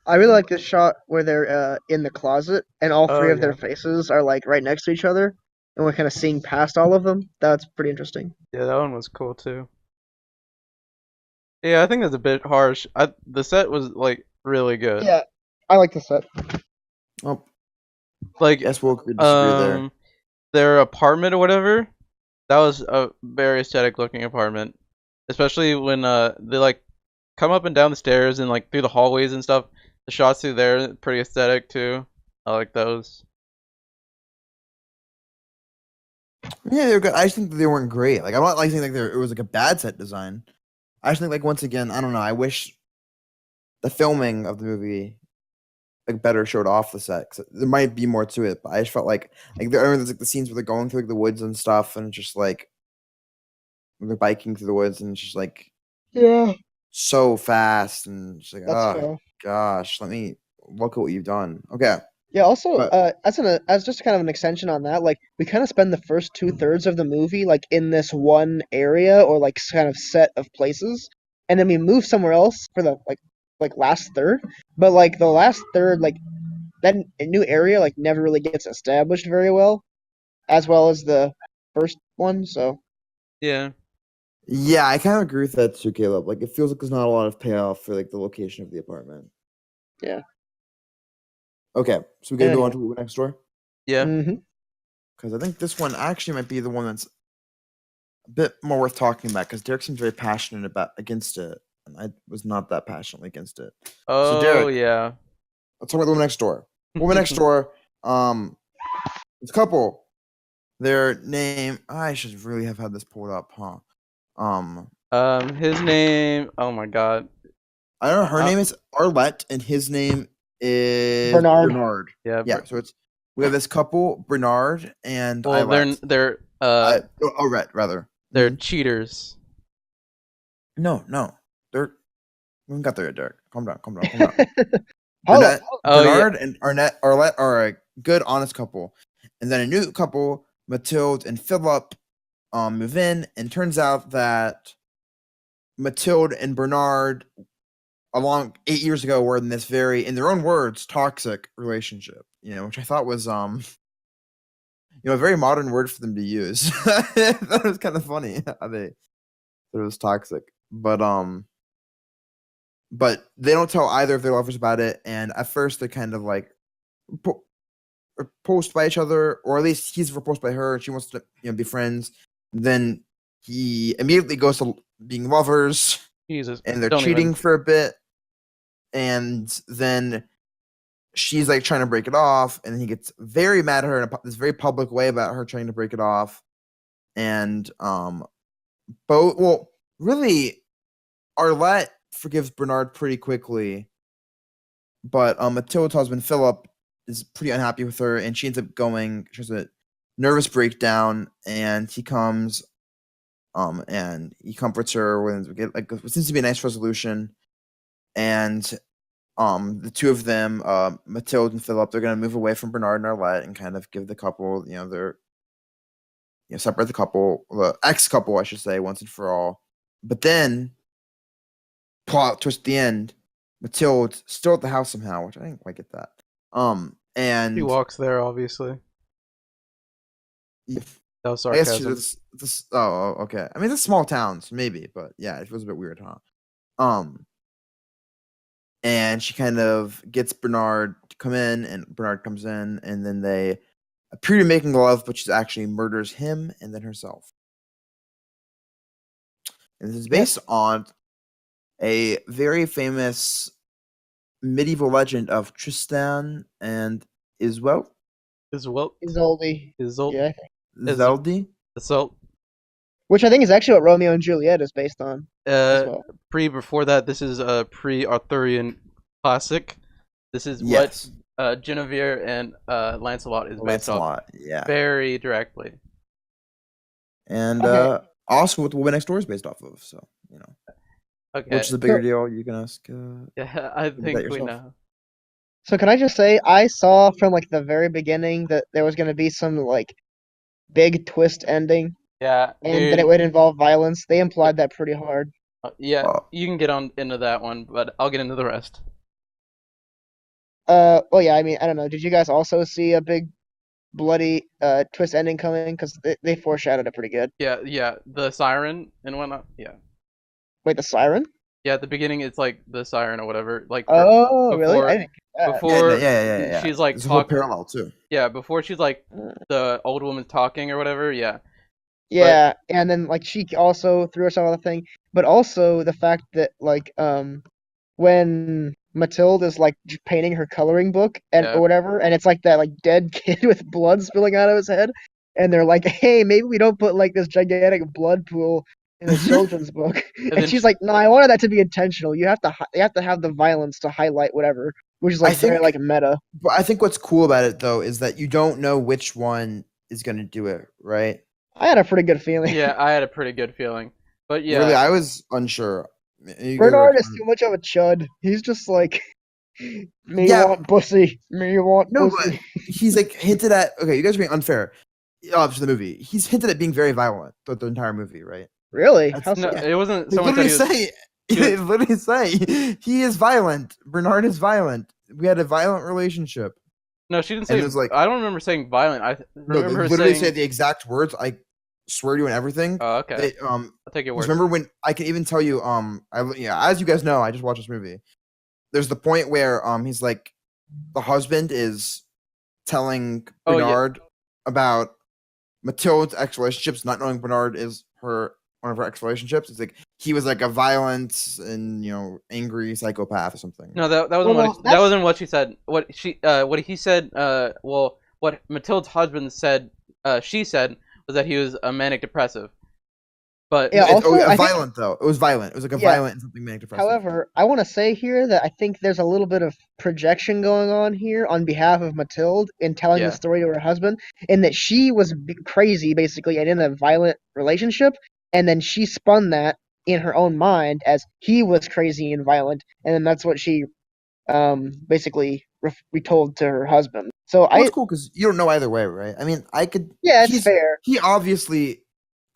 I really like this shot where they're in the closet and all Oh three of yeah. their faces are like right next to each other, and we're kind of seeing past all of them. That's pretty interesting. Yeah, that one was cool too. Yeah, I think that's a bit harsh. The set was like really good. Yeah, I like the set. Oh, Like guess we'll agree to disagree there. their apartment or whatever, that was a very aesthetic looking apartment. Especially when they like come up and down the stairs and like through the hallways and stuff. The shots through there pretty aesthetic too. I like those. Yeah, they were good. I just think that they weren't great. Like, I'm not like saying like it was like a bad set design. I just think like once again, I don't know. I wish the filming of the movie like better showed off the set. 'Cause there might be more to it, but I just felt like there's like the scenes where they're going through like the woods and stuff, and it's just like they're biking through the woods, and it's just like Yeah, so fast, and just like that's oh fair. gosh, let me look at what you've done. Okay, Yeah, also, but as just kind of an extension on that, like we kind of spend the first 2/3 of the movie like in this one area or like kind of set of places, and then we move somewhere else for the like last third. But like the last third, like that new area like never really gets established very well as the first one. So Yeah. yeah, I kind of agree with that too, Caleb. Like, it feels like there's not a lot of payoff for like the location of the apartment. yeah. Okay, so we gotta go on Anyway. to Movie Next Door Yeah. Hmm. because I think this one actually might be the one that's a bit more worth talking about because Derek seems very passionate about against it, and I was not that passionately against it. So Oh Derek, yeah. let's talk about the Woman Next Door. Woman Next Door, it's a couple. Their name, I should really have had this pulled up, huh? His name. Oh my god. I don't know. Her Uh, name is Arlette, and his name is Bernard. Bernard. Yeah. Yeah, so it's we have this couple, Bernard and Well, Eilette. Arlette, rather. they're Mhm. cheaters. No, they're we haven't got there yet, Derek. Calm down, calm down, calm down. Hold up. Oh yeah. Bernard and Arlette are a good, honest couple, and then a new couple, Mathilde and Philip, move in, and turns out that Mathilde and Bernard, along 8 years ago, were in this very, in their own words, toxic relationship. You know, which I thought was a very modern word for them to use. That was kind of funny how they thought it was toxic, but they don't tell either of their lovers about it. And at first, they're kind of like repulsed by each other, or at least he's repulsed by her. She wants to be friends. Then he immediately goes to being lovers, Jesus. and they're Don't cheating even. for a bit. And then she's like trying to break it off, and he gets very mad at her in this very public way about her trying to break it off. And really, Arlette forgives Bernard pretty quickly, but Mathilde's husband Philip is pretty unhappy with her, and she ends up going. She has a nervous breakdown, and he comes, and he comforts her with what seems to be a nice resolution. And the two of them, Mathilde and Philip, they're gonna move away from Bernard and Arlette and kind of give the couple, their separate the ex couple, I should say, once and for all. But then, plot twist at the end, Mathilde's still at the house somehow, which I didn't quite get that. And He walks there, obviously. yeah, That was I guess she's sarcasm. this. Oh, okay. I mean, it's a small town, so maybe, but yeah, it was a bit weird, huh? And she kind of gets Bernard to come in, and Bernard comes in, and then they appear to be making love, but she actually murders him and then herself. And this is based on a very famous medieval legend of Tristan and Isolde. Isolde. Isolde. Yeah, I think. Isolde? Isolde. Which I think is actually what Romeo and Juliet is based on as well. Before that, this is a pre-Arthurian classic. This is Yes. what Guinevere and Lancelot is based off Lancelot, yeah. very directly. And Okay. also what the Woman Next Door is based off of, so, Okay. which is a bigger deal, you can ask. Yeah, I that think we yourself. know. So can I just say I saw from like the very beginning that there was gonna be some like big twist ending Yeah, and that dude. it would involve violence. They implied that pretty hard. Yeah, Well, you can get on into that one, but I'll get into the rest. Well, yeah, I mean, I don't know. Did you guys also see a big bloody twist ending coming? Because they foreshadowed it pretty good. Yeah, the siren and whatnot. Yeah, Wait, the siren? yeah. At the beginning, it's like the siren or whatever. Like Oh, really? before, I didn't get that. before yeah. she's like There's a whole talking. parallel, too. Yeah, before she's like the old woman talking or whatever. Yeah, Yeah, and then like she also threw herself on the thing, but also the fact that like when Matilde is like painting her coloring book and Yeah. or whatever, and it's like that like dead kid with blood spilling out of his head, and they're like, "Hey, maybe we don't put like this gigantic blood pool in a children's book." And And then she's like, "No, I wanted that to be intentional. You have to have the violence to highlight whatever," which is I like very think, like meta. but I think what's cool about it though is that you don't know which one is gonna do it, right? I had a pretty good feeling. yeah, I had a pretty good feeling. But yeah, Really, I was unsure. You guys Bernard were- is too much of a chud. He's just like, me Yeah. want pussy, me want No, but pussy. he's like hinted at. Okay, you guys are being unfair. To the movie, he's hinted at being very violent throughout the entire movie, right? Really? That's- How so? no, yeah. it wasn't They someone said literally he was. say, he was- they literally say he is violent. Bernard is violent. We had a violent relationship. No, she didn't And say. it was like- I don't remember saying violent. I No, remember they her literally saying. say the exact words. I swear to you and everything. Oh, okay. They, I'll take your word. remember when I can even tell you. As you guys know, I just watched this movie. There's the point where he's like, the husband is telling Oh, yeah. Bernard about Matilda's ex relationships, not knowing Bernard is one of her ex relationships. It's like he was like a violent and angry psychopath or something. No, that wasn't Well, that that's- wasn't what she said. What he said. Well, what Matilda's husband said. She said was that he was a manic depressive. But Yeah, also, I think- violent though. It was violent. It was like a Yeah. violent and something manic depressive. However, I want to say here that I think there's a little bit of projection going on here on behalf of Matilde in telling Yeah. the story to her husband, in that she was crazy basically and in a violent relationship, and then she spun that in her own mind as he was crazy and violent, and then that's what she basically retold to her husband. So Well, it's cool because you don't know either way, right? I mean, I could. yeah, it's he's- fair. He obviously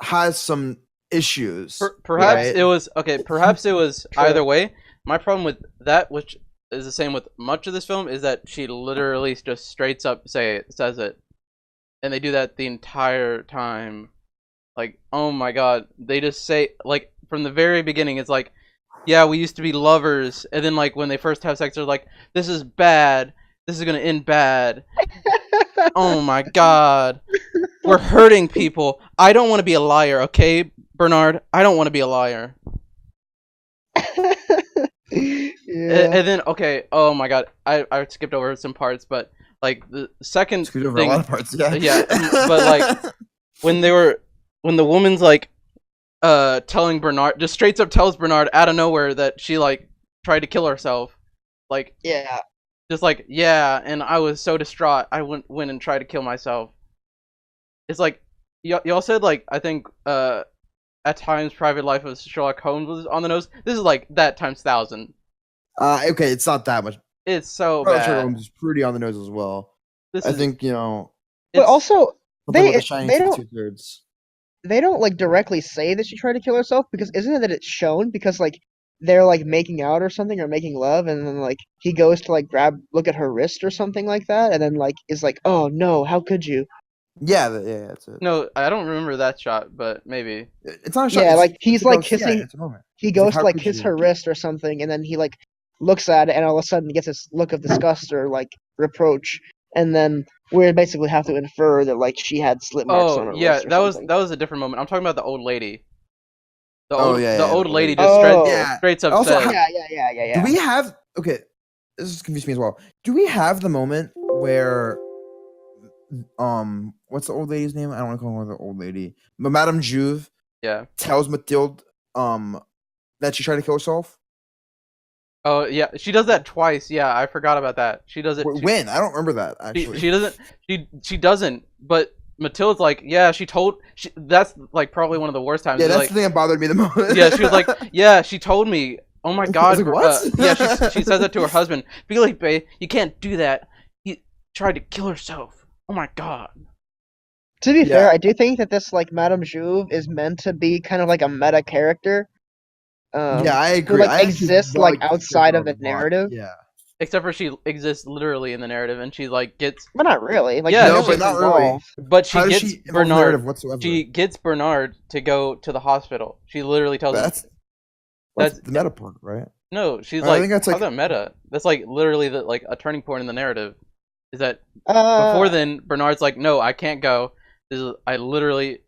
has some issues. perhaps right? it was okay. Perhaps it was True. either way. My problem with that, which is the same with much of this film, is that she literally just straight up says it, and they do that the entire time. Like, oh my god, they just say like from the very beginning. It's like, yeah, we used to be lovers, and then like when they first have sex, they're like, this is bad. This is gonna end bad. Oh my god, we're hurting people. I don't want to be a liar, okay, Bernard? I don't want to be a liar. Yeah. And then okay, oh my god, I skipped over some parts, but like the second Screwed over thing, a lot of parts. Yeah. Yeah, but, like, when the woman's like telling Bernard, just straight up tells Bernard out of nowhere that she like tried to kill herself, like Yeah. just like, yeah, and I was so distraught I went and tried to kill myself. It's like y'all said, like, I think at times Private Life of Sherlock Holmes was on the nose. This is like that times 1,000. Okay, it's not that much. It's so Sherlock bad. Holmes is pretty on the nose as well. This I is, think But it's- also, something they about the Shining they don't 2/3. they don't like directly say that she tried to kill herself, because isn't it that it's shown because like they're like making out or something or making love, and then like he goes to like look at her wrist or something like that, and then like is like, oh no, how could you? Yeah, that's it. no, I don't remember that shot, but maybe. It's not a shot. Yeah, it's- like he's it's a like ghost- yeah, kissing. it's a moment. He like, goes how to like could kiss you? her wrist or something, and then he like looks at it, and all of a sudden gets this look of disgust or like reproach, and then we basically have to infer that like she had slit marks on Oh her yeah, wrist or that something. was a different moment. I'm talking about the old lady. The Oh, old, yeah, the yeah, old the lady old just lady. straight, Yeah. straight up Also, said, Yeah. Do we have okay? This is confusing me as well. Do we have the moment where what's the old lady's name? I don't want to call her the old lady, but Madame Juve yeah. tells Mathilde that she tried to kill herself. Oh yeah, she does that twice. Yeah, I forgot about that. She does it. When? I don't remember that She, actually. she doesn't. She doesn't. But Matilda's like, yeah, she told. That's like probably one of the worst times. Yeah, She's that's like, the thing that bothered me the most. yeah, she was like, yeah, she told me. Oh my god. like, what? Yeah, she says that to her husband. Felipe, you can't do that. He tried to kill herself. Oh my god. To be Yeah. fair, I do think that this like Madame Juve is meant to be kind of like a meta character. Yeah, I who agree. like I actually exists really like like outside of the Matilda a lot. narrative. Yeah. Except for she exists literally in the narrative, and she like gets, But not really. Like Yeah, no, no, but but not really. but she How does gets she involve in the Bernard. narrative whatsoever? She gets Bernard to go to the hospital. She literally tells him. that's That's- the meta part, right? No, she's I like, think that's how's like- that meta? That's like literally like a turning point in the narrative. Is that uh, before then, Bernard's like, no, I can't go. I literally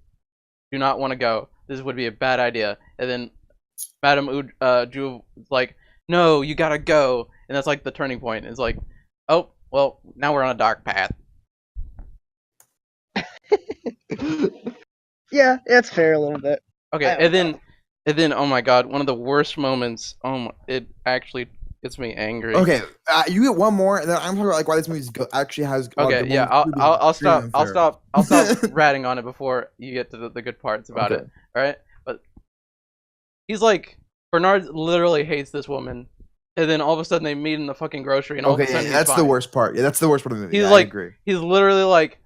do not want to go. This would be a bad idea. And then Madame Juve is like, no, you gotta go. and that's like the turning point. It's like, oh well, now we're on a dark path. Yeah, it's fair a little bit. Okay, I- and then oh my god, one of the worst moments. It actually gets me angry. Okay, you get one more, and then I'm talking about like why this movie actually has. Okay, good yeah, moments. I'll Extremely stop. I'll unfair. stop ratting on it before you get to the good parts about Okay. it. All right, but he's like Bernard literally hates this woman, and then all of a sudden they meet in the fucking grocery, and all of a Okay, sudden he's that's fine. the worst part. Yeah, that's the worst part of the movie. He's Yeah, like, I agree. he's literally like,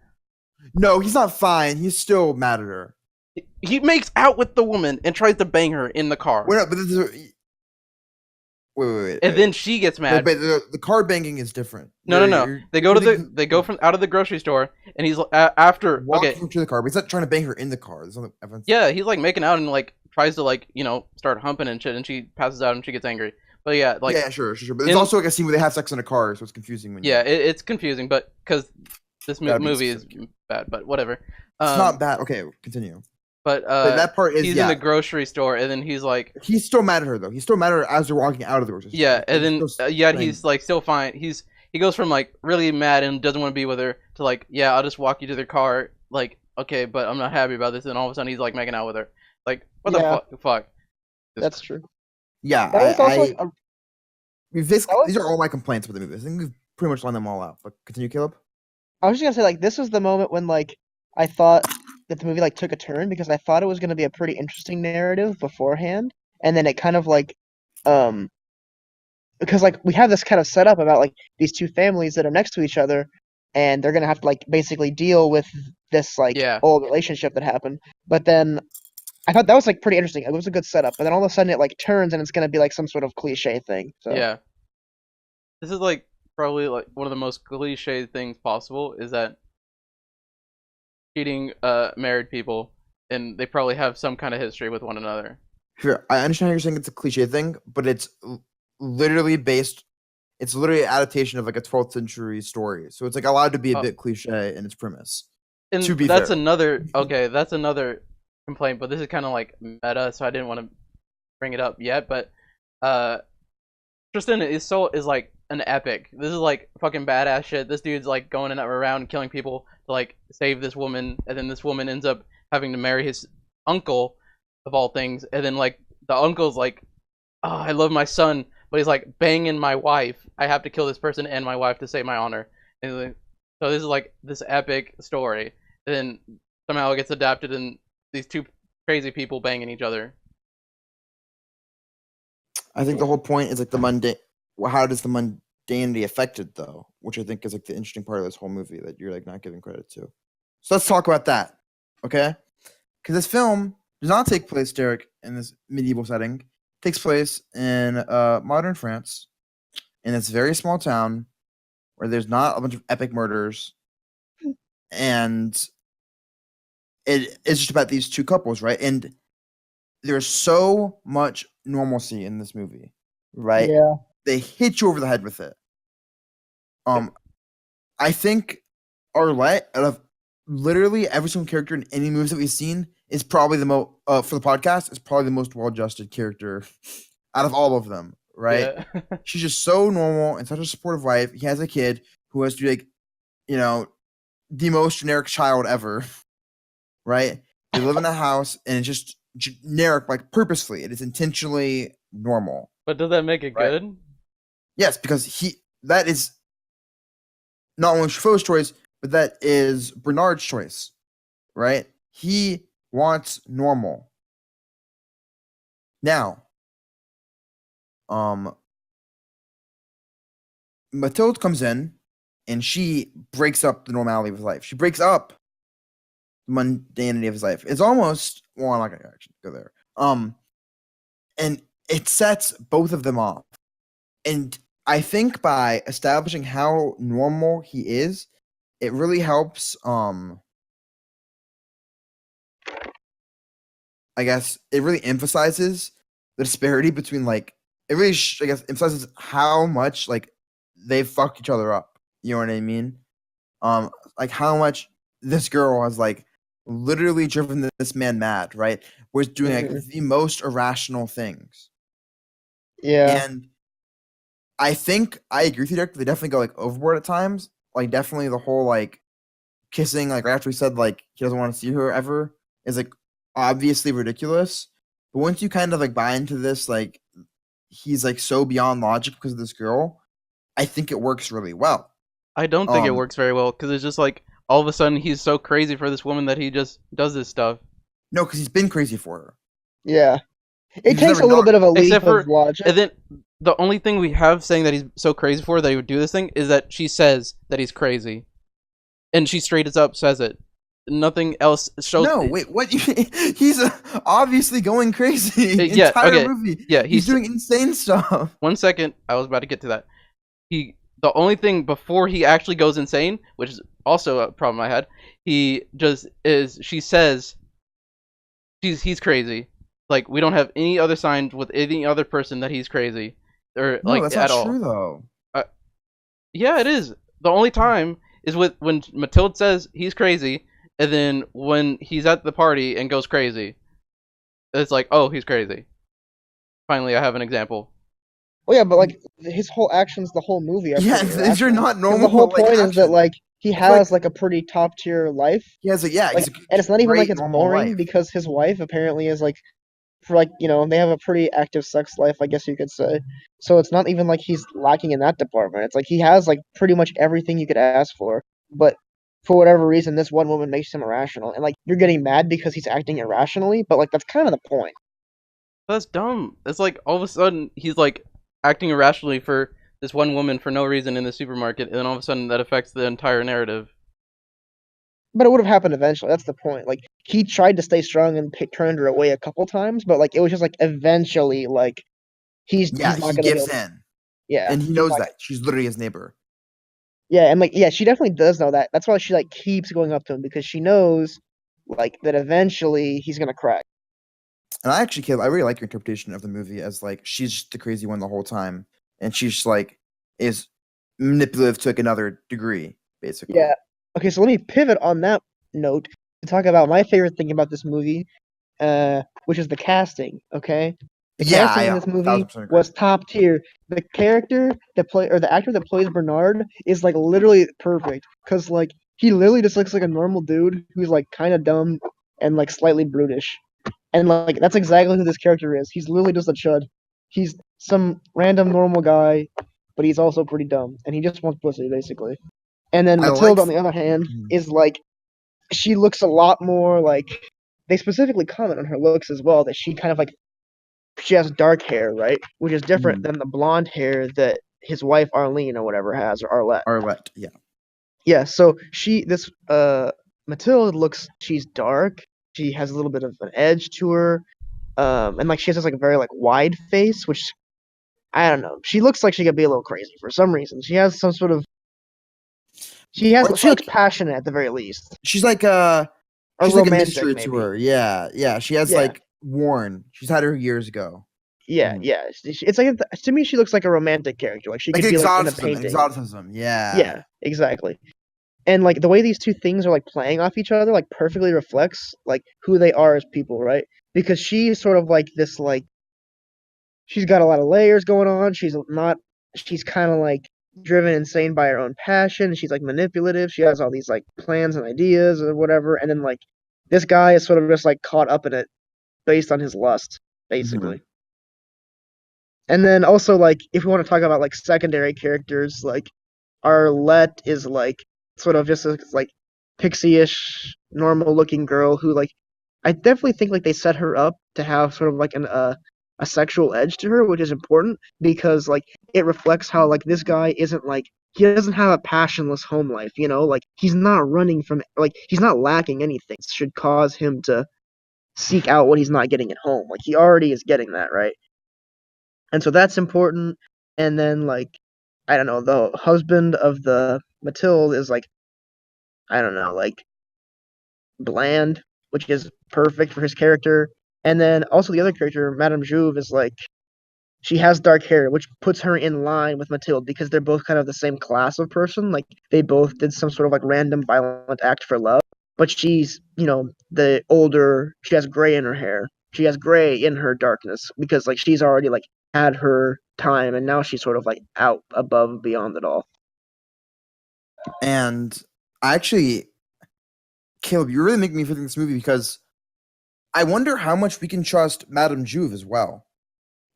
No, he's not fine. He's still mad at her. he makes out with the woman and tries to bang her in the car, Wait, no, but this is. Wait. and then she gets mad. But the car banging is different. No. They go to they go from out of the grocery store, and he's after walking to the car, but he's not trying to bang her in the car. There's nothing evidence. Yeah, he's like making out and like tries to like start humping and shit, and she passes out and she gets angry. But yeah, like yeah, sure. But there's also like a scene where they have sex in a car, so it's confusing. When it's confusing, but because this movie is bad, but whatever. It's not bad. Okay, continue. But that part is he's in the grocery store, and then he's like, he's still mad at her though. He's still mad at her as they're walking out of the grocery store. Yeah, and then he's like still fine. He goes from like really mad and doesn't want to be with her to like, yeah, I'll just walk you to the car. Like, okay, but I'm not happy about this. And all of a sudden he's like making out with her. Like, what the fuck? That's true. Yeah, That was also these are all my complaints with the movie. I think we've pretty much lined them all out. But continue, Caleb. I was just gonna say, like, this was the moment when, like, I thought that the movie, like, took a turn because I thought it was gonna be a pretty interesting narrative beforehand, and then it kind of, like, because, like, we have this kind of setup about, like, these two families that are next to each other, and they're gonna have to, like, basically deal with this, like, old relationship that happened. But then I thought that was, like, pretty interesting. It was a good setup, but then all of a sudden it, like, turns and it's gonna be, like, some sort of cliche thing. So. Yeah. This is, like, probably like one of the most cliche things possible is that cheating married people, and they probably have some kind of history with one another. Sure, I understand how you're saying it's a cliche thing, but it's literally it's literally an adaptation of like a 12th century story, so it's like allowed to be a bit cliche in its premise. And to be that's fair. that's another complaint, but this is kind of like meta, so I didn't want to bring it up yet. But Tristan is like an epic. This is like fucking badass shit. This dude's like going around killing people to like save this woman, and then this woman ends up having to marry his uncle of all things, and then like the uncle's like, oh, I love my son, but he's like banging my wife. I have to kill this person and my wife to save my honor. And like, so this is like this epic story. And then somehow it gets adapted in these two crazy people banging each other. I think the whole point is like the mundane. How does the mundanity affect it though? Which I think is like the interesting part of this whole movie that you're like not giving credit to. So let's talk about that, okay? Because this film does not take place, Derek, in this medieval setting. It takes place in modern France, in this very small town where there's not a bunch of epic murders, and it's just about these two couples, right? And there's so much normalcy in this movie, right? Yeah. They hit you over the head with it. I think Arlette, out of literally every single character in any movies that we've seen, is probably the most for the podcast. Is probably the most well-adjusted character out of all of them, right? Yeah. She's just so normal and such a supportive wife. He has a kid who has to be like, the most generic child ever, right? They live in a house and it's just generic, like purposefully. It is intentionally normal. But does that make it good? Yes, because that is not only Truffaut's choice, but that is Bernard's choice, right? He wants normal. Now, Mathilde comes in and she breaks up the normality of his life. She breaks up the mundanity of his life. It's almost, well, I'm not gonna actually go there. And it sets both of them off. And I think by establishing how normal he is, it really helps. I guess it really emphasizes the disparity between like it really I guess emphasizes how much like they fucked each other up. You know what I mean? Like how much this girl has like literally driven this man mad, right? Was doing like the most irrational things. Yeah. And I think I agree with you, Derek. They definitely go like overboard at times. Like definitely the whole like kissing, like right after he said like he doesn't want to see her ever, is like obviously ridiculous. But once you kind of like buy into this, like he's like so beyond logic because of this girl, I think it works really well. I don't think it Um, works very well because it's just like all of a sudden he's so crazy for this woman that he just does this stuff. no, because he's been crazy for her. Yeah. It He's takes never a little not- bit of a leap Except for, of logic. and then the only thing we have saying that he's so crazy for that he would do this thing is that she says that he's crazy, and she straight up says it. Nothing else shows. No, wait, what? He's obviously going crazy. Yeah, Entire okay. movie. Yeah, He's doing insane stuff. 1 second. I was about to get to that. The only thing before he actually goes insane, which is also a problem I had, he just is. She says he's crazy. Like we don't have any other signs with any other person that he's crazy, or No, like that's at not all. true though. Yeah, it is. The only time is with when Matilda says he's crazy, and then when he's at the party and goes crazy. It's like, oh, he's crazy. Finally, I have an example. Well, yeah, but like his whole actions, the whole movie are Yeah, pretty these are irrational. not 'Cause normal. the whole like, point is that actions. like he It's has like a pretty top tier life, he has a yeah, like, he's a and it's not even like great it's normal boring life. because his wife apparently is like, for like they have a pretty active sex life, I guess you could say. So it's not even like he's lacking in that department. It's like he has like pretty much everything you could ask for, but for whatever reason, this one woman makes him irrational, and like you're getting mad because he's acting irrationally, but like that's kind of the point. That's dumb. It's like all of a sudden he's like acting irrationally for this one woman for no reason in the supermarket, and then all of a sudden that affects the entire narrative. But it would have happened eventually. That's the point. Like he tried to stay strong and turned her away a couple times, but like it was just like eventually, like he's Yeah, not he gonna be gives able. in, Yeah, and he he's knows not. that she's literally his neighbor. Yeah, and like yeah, she definitely does know that. That's why she like keeps going up to him because she knows like that eventually he's gonna crack. And I actually, Caleb, I really like your interpretation of the movie as like she's just the crazy one the whole time, and she's just like is manipulative to like another degree, basically. Yeah. Okay, so let me pivot on that note to talk about my favorite thing about this movie, which is the casting. Okay, the Yeah, casting I in this movie 1000% agree. was top tier. The character that play or the actor that plays Bernard is like literally perfect because like he literally just looks like a normal dude who's like kind of dumb and like slightly brutish, and like that's exactly who this character is. He's literally just a chud. He's some random normal guy, but he's also pretty dumb, and he just wants pussy basically. And then I Matilda, like. on the other hand, Mhm. is like she looks a lot more like they specifically comment on her looks as well that she kind of like she has dark hair, right? Which is different Mhm. than the blonde hair that his wife Arlene or whatever has or Arlette. Arlette, yeah. Yeah, so this Matilda looks she's dark. She has a little bit of an edge to her. And like she has this like very like wide face, which I don't know. She looks like she could be a little crazy for some reason. She has some sort of she Or it's looks like passionate at the very least. she's like Or she's like a romantic mystery to maybe. her. Yeah, yeah. She has Yeah. like Warren. She's had her years ago. Yeah, Mhm. yeah. It's like to me, she looks like a romantic character. Like she Like could be like in a exoticism, painting. exoticism. Yeah. Yeah, exactly. And like the way these two things are like playing off each other, like perfectly reflects like who they are as people, right? Because she's sort of like this, like she's got a lot of layers going on. She's kind of like driven insane by her own passion. She's like manipulative. She has all these like plans and ideas or whatever. And then like this guy is sort of just like caught up in it based on his lust, basically. And then also like if we want to talk about like secondary characters, like Arlette is like sort of just a like pixie-ish normal looking girl who like I definitely think like they set her up to have sort of like a sexual edge to her, which is important because like it reflects how like this guy isn't like he doesn't have a passionless home life, like he's not running from like he's not lacking anything that should cause him to seek out what he's not getting at home. Like he already is getting that, right? And so that's important. And then like I don't know, the husband of the Matilde is like I don't know, like bland, which is perfect for his character. And then also the other character, Madame Juve, is like she has dark hair, which puts her in line with Matilde because they're both kind of the same class of person. Like they both did some sort of like random violent act for love. But she's, the older, she has gray in her hair. She has gray in her darkness because like she's already like had her time, and now she's sort of like out above and beyond it all. And I actually, Caleb, you really make me think this movie because I wonder how much we can trust Madame Juve as well.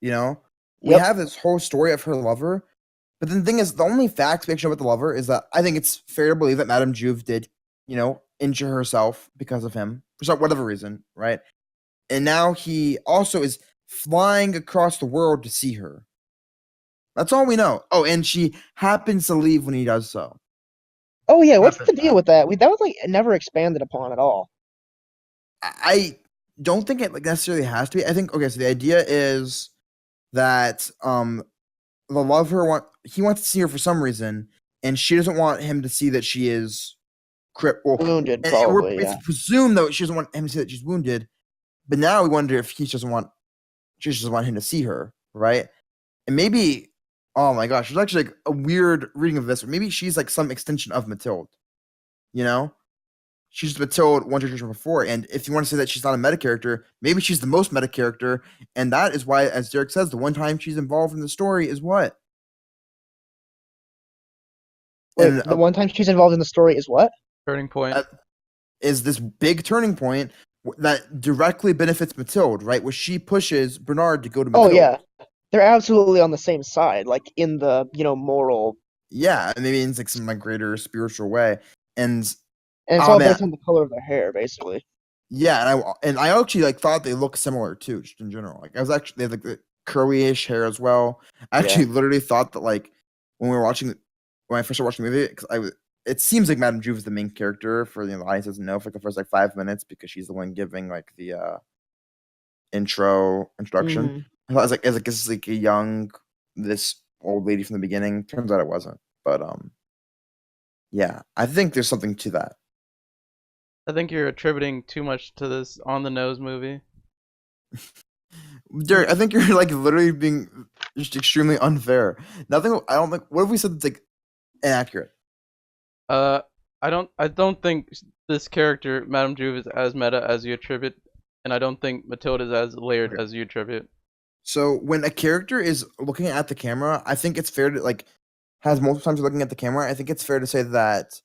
You know, we Yep. have this whole story of her lover, but then the thing is, the only facts we actually know about the lover is that I think it's fair to believe that Madame Juve did, injure herself because of him for whatever reason, right? And now he also is flying across the world to see her. That's all we know. Oh, and she happens to leave when he does so. Oh yeah, what's the Happens. deal with that? That was like never expanded upon at all. I don't think it necessarily has to be. I think okay, so the idea is that the lover he wants to see her for some reason, and she doesn't want him to see that she is crippled. Wounded, And probably. it's Yeah. presumed though she doesn't want him to see that she's wounded, but now we wonder if she doesn't want him to see her, right? And maybe, oh my gosh, there's actually like a weird reading of this. Or maybe she's like some extension of Mathilde. You know, she's Mathilde one generation before, and if you want to say that she's not a meta character, maybe she's the most meta character, and that is why, as Derek says, the one time she's involved in the story is what? Wait, And, the one time she's involved in the story is what? Turning point. is this big turning point that directly benefits Mathilde, right? Where she pushes Bernard to go to Mathilde. Oh yeah, they're absolutely on the same side, like in the moral. Yeah, and maybe in like some like greater spiritual way. And And it's oh all man, based on the color of their hair, basically. yeah, and I actually like thought they looked similar too, just in general. Like I was actually they have like the curly-ish hair as well. I actually literally thought that like when we were watching when I first started watching the movie, because it seems like Madame Juve is the main character for the audience doesn't know for like the first like 5 minutes because she's the one giving like the introduction. Mhm. I thought it was this is like a young this old lady from the beginning. Turns out it wasn't. But yeah, I think there's something to that. I think you're attributing too much to this on the nose movie. Derek, I think you're like literally being just extremely unfair. Nothing. I don't think. What if we said it's like inaccurate? I don't think this character Madame Juve is as meta as you attribute, and I don't think Matilda is as layered as you attribute. So when a character is looking at the camera, I think it's fair to like has multiple times looking at the camera. I think it's fair to say that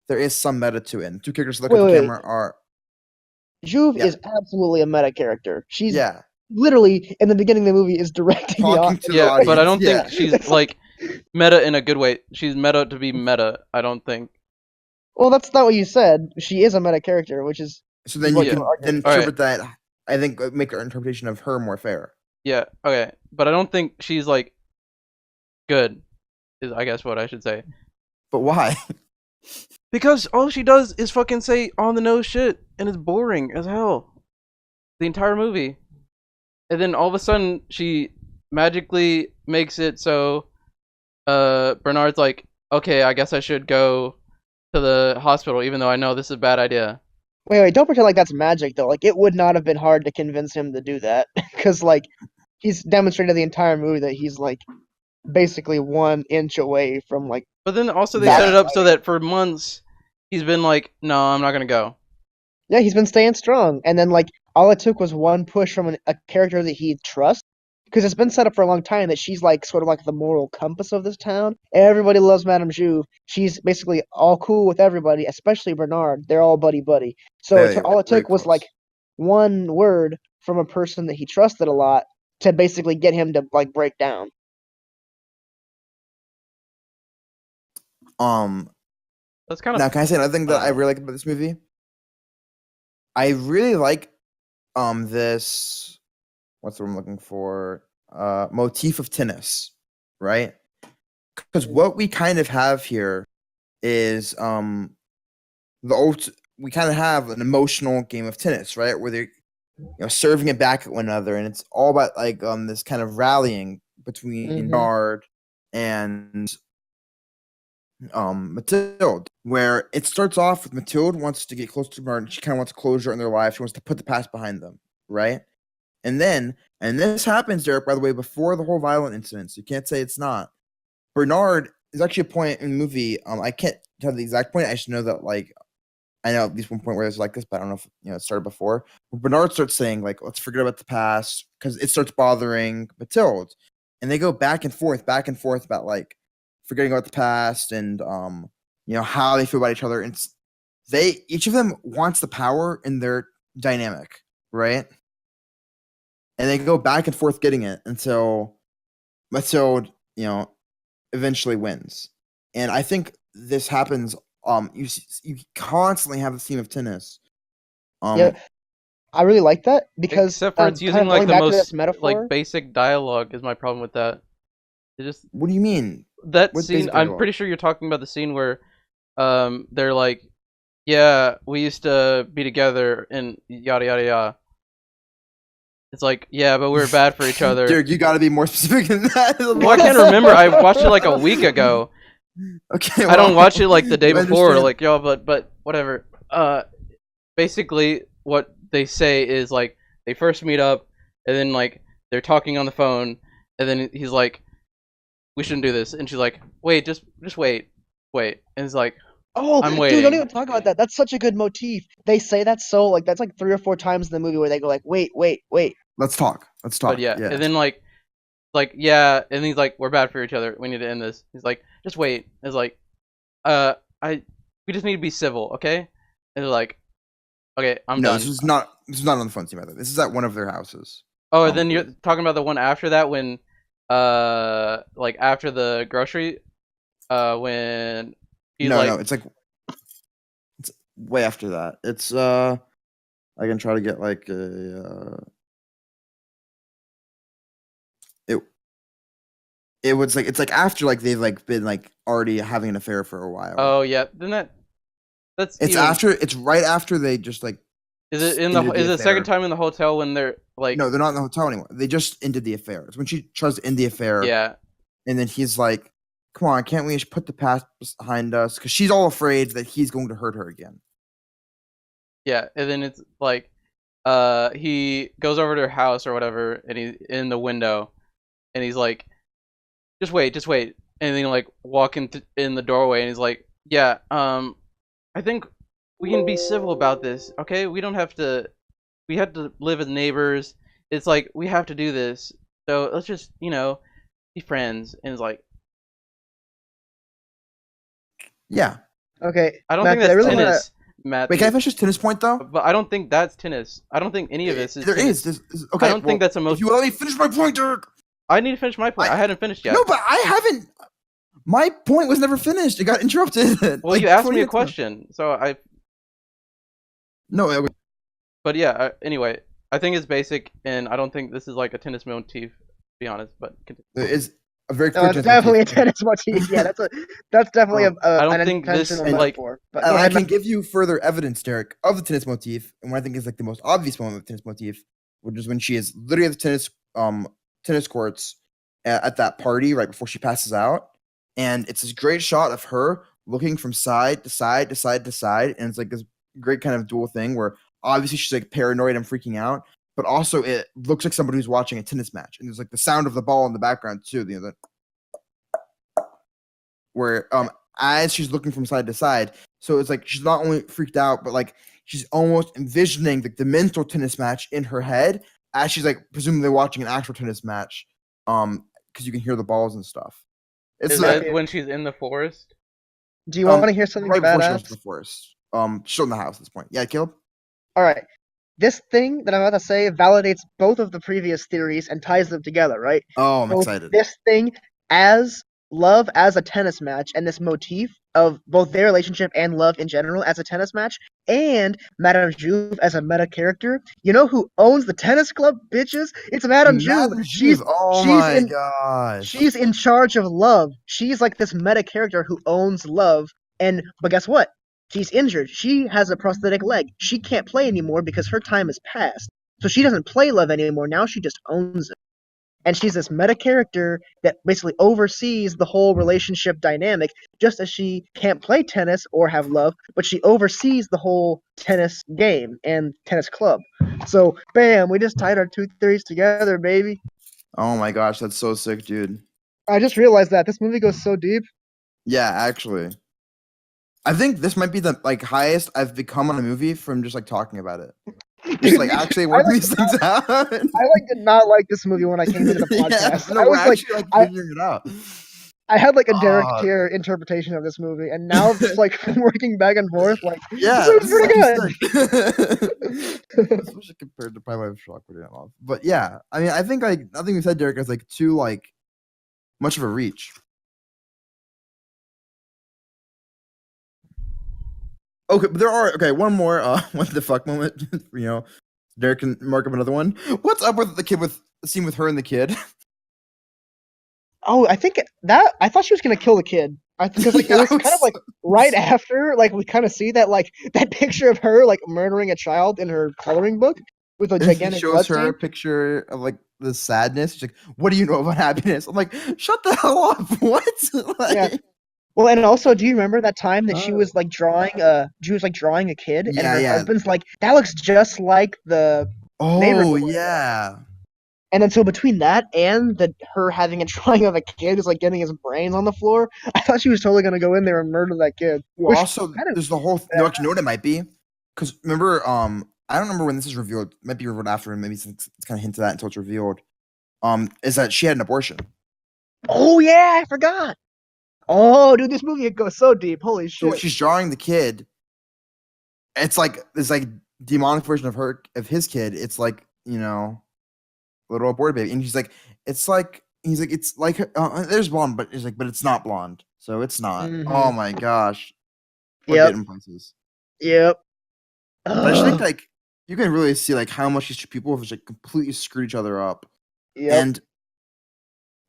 there is some meta to it. And two characters look at the Wait. camera are Juve Yeah. is absolutely a meta character. She's yeah literally in the beginning of the movie is directing the talking audience. to the Yeah, audience. but I don't yeah. think she's like meta in a good way. She's meta to be meta. I don't think. Well, that's not what you said. She is a meta character, which is So then what you Yeah. can you're then arguing. Alright. interpret that. I think make our interpretation of her more fair. Yeah, okay, but I don't think she's like good. Is I guess what I should say. But why? Because all she does is fucking say on the nose shit, and it's boring as hell. The entire movie. And then all of a sudden, she magically makes it so Bernard's like, okay, I guess I should go to the hospital, even though I know this is a bad idea. Wait, don't pretend like that's magic though. Like it would not have been hard to convince him to do that because like he's demonstrated the entire movie that he's like basically 1 inch away from like. But then also they Yeah. set it up so that for months, he's been like, no, I'm not gonna go. Yeah, he's been staying strong, and then like all it took was 1 push from a character that he trusts. Because it's been set up for a long time that she's like sort of like the moral compass of this town. Everybody loves Madame Juve. She's basically all cool with everybody, especially Bernard. They're all buddy buddy. So all it Very took was close. like 1 word from a person that he trusted a lot to basically get him to like break down. That's kind Now of can I say another thing that I really like about this movie? I really like this what's the word I'm looking for? Motif of tennis, right? Because what we kind of have here is we kind of have an emotional game of tennis, right? Where they're serving it back at one another, and it's all about like this kind of rallying between Mhm. Bernard and Mathilde, where it starts off with Mathilde wants to get close to Bernard. She kind of wants closure in their life. She wants to put the past behind them, right? And this happens, Derek, by the way, before the whole violent incident. So you can't say it's not. Bernard is actually a point in the movie. I can't tell the exact point. I just know that like I know at least one point where it's like this, but I don't know if it started before. Bernard starts saying like, "Let's forget about the past," because it starts bothering Mathilde, and they go back and forth about like forgetting about the past and how they feel about each other. And each of them wants the power in their dynamic, right? And they go back and forth getting it until Mathilde, eventually wins. And I think this happens. You constantly have the theme of tennis. Yeah, I really like that because except for it's kind using of like going the back to most this metaphor. like basic dialogue is my problem with that. It just What do you mean? that What's scene. basic I'm dialogue? pretty sure you're talking about the scene where they're like, yeah, we used to be together and yada yada yada. It's like, yeah, but we were bad for each other. Derek, you got to be more specific than that. Well, I can't remember. I watched it like a week ago. Okay, I don't watch it like the day I before. understand. Like, yo, but whatever. Basically, what they say is like they first meet up, and then like they're talking on the phone, and then he's like, "We shouldn't do this," and she's like, "Wait, just wait, and it's like, Oh, I'm dude, waiting. don't even talk about that. That's such a good motif. They say that so like that's like 3 or 4 times in the movie where they go like, wait. Let's talk. But yeah, and then like yeah, and he's like, "We're bad for each other. We need to end this." He's like, "Just wait." It's like, we just need to be civil, okay? And they're like, "Okay, I'm no, done." this is not on the phone team either. This is at one of their houses. Oh, and then you're talking about the one after that when, like after the grocery, when he's No, it's way after that. It's I can try to get like it was like it's like after like they've like been like already having an affair for a while. Oh yeah, then that's it's right after they just like is it ended the is it the second affair. time in the hotel when they're like No, they're not in the hotel anymore. They just ended the affair. It's when she tries to end the affair. yeah. And then he's like, "Come on, can't we just put the past behind us?" Because she's all afraid that he's going to hurt her again. Yeah, and then it's like, he goes over to her house or whatever, and he's in the window, and he's like, just wait, and then like walk in the doorway, and he's like, yeah, I think we can be civil about this, okay? We don't have to. We have to live as neighbors. It's like we have to do this, so let's just be friends. And it's like, Yeah. Okay, I don't Matt, think that's I really tennis, Matt. Wait, can I finish this tennis point though? But I don't think that's tennis. I don't think any of this is. There tennis. is. Okay. I don't think that's a most. If you let me finish my point, Dirk. I need to finish my point. I hadn't finished yet. No, but I haven't. My point was never finished. It got interrupted. Well, like you asked 20 me a minutes ago. question, so I. No, it was, But yeah. Anyway, I think it's basic, and I don't think this is like a tennis motif, to be honest. But it is a very No, clear it's definitely a motif. tennis motif. Yeah, that's definitely I don't an think this, intentional like- metaphor. But And go I ahead, can Matt. give you further evidence, Derek, of the tennis motif, and what I think is like the most obvious moment of the tennis motif, which is when she is literally at the tennis courts at that party right before she passes out, and it's this great shot of her looking from side to side to side to side, and it's like this great kind of dual thing where obviously she's like paranoid and freaking out, but also it looks like somebody who's watching a tennis match, and there's like the sound of the ball in the background too, where as she's looking from side to side. So it's like she's not only freaked out, but like she's almost envisioning like the mental tennis match in her head as she's like presumably watching an actual tennis match. Because you can hear the balls and stuff. It's Is like that when she's in the forest? Do you want to hear something right before she goes badass? to the forest. She's in the house at this point. Yeah, Caleb. All right. This thing that I'm about to say validates both of the previous theories and ties them together, right? Oh, I'm Both excited. this thing as love as a tennis match and this motif of both their relationship and love in general as a tennis match and Madame Juve as a meta character. You know who owns the tennis club, bitches? It's Madame Juve. She's Oh she's my in gosh. she's in charge of love. She's like this meta character who owns love. But guess what? She's injured. She has a prosthetic leg. She can't play anymore because her time has passed. So she doesn't play love anymore. Now she just owns it. And she's this meta character that basically oversees the whole relationship dynamic, just as she can't play tennis or have love, but she oversees the whole tennis game and tennis club. So, bam, we just tied our two theories together, baby. Oh my gosh, that's so sick, dude. I just realized that this movie goes so deep. Yeah, actually. I think this might be the like highest I've become on a movie from just like talking about it. Just Dude, like me too. actually I working like these things out. I like did not like this movie when I came into the Yeah, podcast. no, I we're was like, actually like I, figuring it out. I had like a Derek Uh, Tier interpretation of this movie, and now just like working back and forth, like this yeah, movie's this is pretty actually good. sick. Especially compared to Pilot of Shock we're doing off. But yeah, I mean, I think like nothing you said, Derek, is like too like much of a reach. Okay, but there are one more what the fuck moment. Derek can mark up another one. What's up with the scene with her and the kid? Oh, I thought she was gonna kill the kid. Because like it Yeah, was kind of like right after, like we kind of see that like that picture of her like murdering a child in her coloring book with a and he gigantic shows blood her a stain. picture of like the sadness. She's like, "What do you know about happiness?" I'm like, "Shut the hell up!" What? Yeah. Like, Well, and also, do you remember that time that uh, she was like drawing a kid, and yeah, her yeah. husband's like, that looks just like the neighbor's Oh boy. yeah. And then so between that and her having a drawing of a kid who's like getting his brains on the floor, I thought she was totally gonna go in there and murder that kid. Well, Which also kind of there's the whole. No, actually, you know what it might be? Because remember, I don't remember when this is revealed. It might be revealed after, and maybe it's kind of hinted at until it's revealed. Is that she had an abortion? Oh yeah, I forgot. Oh, dude, this movie goes so deep. Holy So when shit. she's drawing the kid, it's like this like demonic version of his kid. It's like little aborted baby, and he's like it's like there's blonde, but he's like but it's not blonde, so it's not. Oh Mm-hmm. my gosh, we're Yep. getting places. Yep. But I just think Ugh. like you can really see like how much these two people have just like completely screwed each other up, Yep. and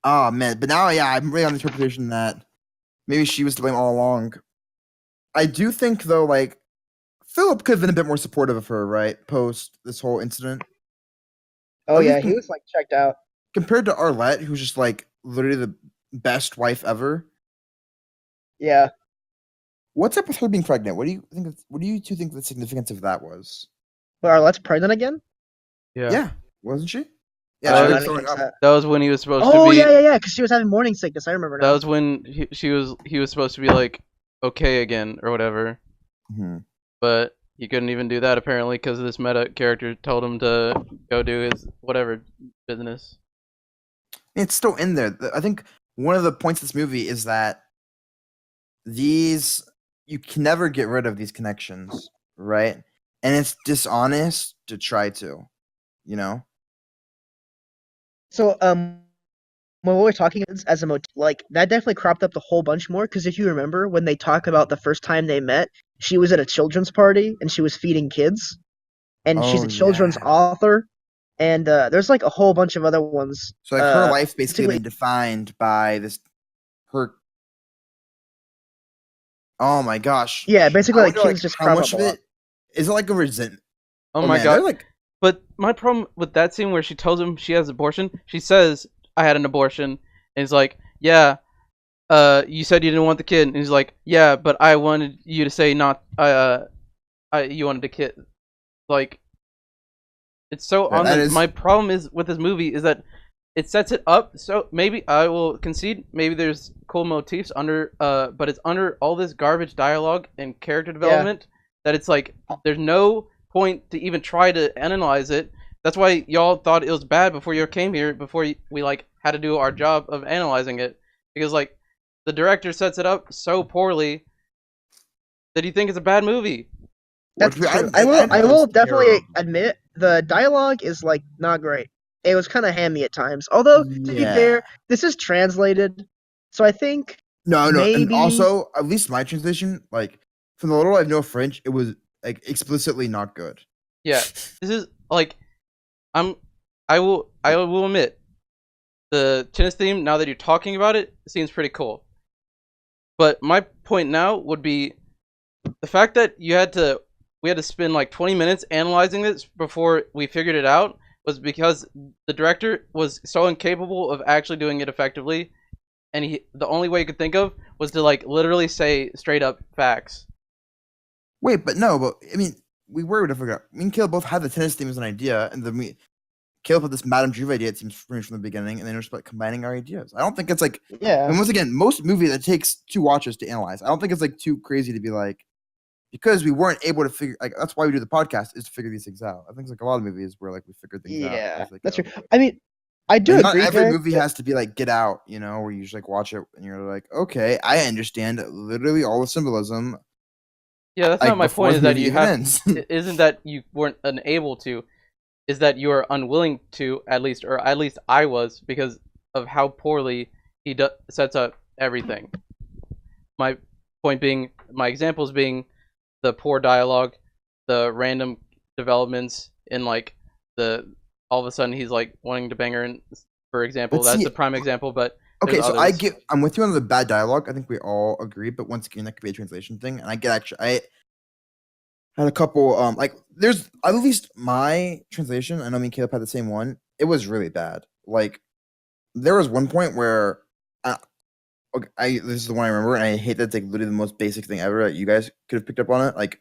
oh man, but now yeah, I'm really on the interpretation that maybe she was to blame all along. I do think though, like Philip could have been a bit more supportive of her, right? Post this whole incident, Oh at yeah, least he was like checked out. compared to Arlette, who's just like literally the best wife ever. Yeah. What's up with her being pregnant? What do you think? What do you two think the significance of that was? But Arlette's pregnant again? Yeah, wasn't she? Yeah, Uh, she I was didn't throwing catch up. that. That was when he was supposed to Oh be. yeah, because she was having morning sickness. I remember That now. was when he was supposed to be like okay again or whatever, Hmm. but he couldn't even do that apparently because this meta character told him to go do his whatever business. It's still in there. I think one of the points of this movie is that these you can never get rid of these connections, right? And it's dishonest to try to, you know. So when we were talking as a motif, like that definitely cropped up the whole bunch more. Because if you remember when they talk about the first time they met, she was at a children's party and she was feeding kids, and she's Oh a children's yeah. author, and there's like a whole bunch of other ones. So like her life's basically Basically, been defined by this her. Oh my gosh. yeah, I basically like wonder like kids just how crop much up a of lot. it is it like a resentment? Oh Oh my man, they're god! like But my problem with that scene where she tells him she has an abortion, she says I had an abortion, and he's like, yeah. You said you didn't want the kid, and he's like, yeah, but I wanted you to say not. You wanted the kid. Like, it's so on that the. is My problem is with this movie is that it sets it up. So maybe I will concede. Maybe there's cool motifs under. But it's under all this garbage dialogue and character development that it's like there's no point to even try to analyze it. That's why y'all thought it was bad before you came here. Before we like had to do our job of analyzing it, because like the director sets it up so poorly that you think it's a bad movie. That's which true. I I know it's will definitely terrible. admit the dialogue is like not great. It was kind of hammy at times. Although to be Yeah. fair, this is translated, so I think No, and maybe also at least my translation, like from the little I know French, it was like explicitly not good. Yeah, this is like I'm. I will admit the tennis theme. Now that you're talking about it, seems pretty cool. But my point now would be the fact that we had to spend like 20 minutes analyzing this before we figured it out was because the director was so incapable of actually doing it effectively, and the only way he could think of was to like literally say straight up facts. Wait, but no, but I mean, we were able to figure out. Me and Caleb both had the tennis theme as an idea, and then Caleb had this Madame Juve idea. It seems pretty much from the beginning, and then we're just like combining our ideas. I don't think it's like. Yeah. And once again, most movies it takes 2 watches to analyze. I don't think it's like too crazy to be like, because we weren't able to figure. Like that's why we do the podcast is to figure these things out. I think it's like a lot of movies where like we figure things out. Yeah, as they that's go. true. I mean, I do Like, not agree. every Derek, movie has to be like Get Out, where you just like watch it and you're like, okay, I understand literally all the symbolism. Yeah, that's Like, not my before point. the Is that movie you even have ends. isn't that you weren't unable to, is that you are unwilling to, at least, or at least I was, because of how poorly he sets up everything. My point being, my examples being the poor dialogue, the random developments in like the all of a sudden he's like wanting to bang her, and for example, But that's see- the prime example. But Okay, there's so others. I'm with you on the bad dialogue. I think we all agree, but once again, that could be a translation thing. And I had a couple like there's at least my translation. I know me and Caleb had the same one. It was really bad. Like there was one point where this is the one I remember, and I hate that it's like literally the most basic thing ever. That you guys could have picked up on it. Like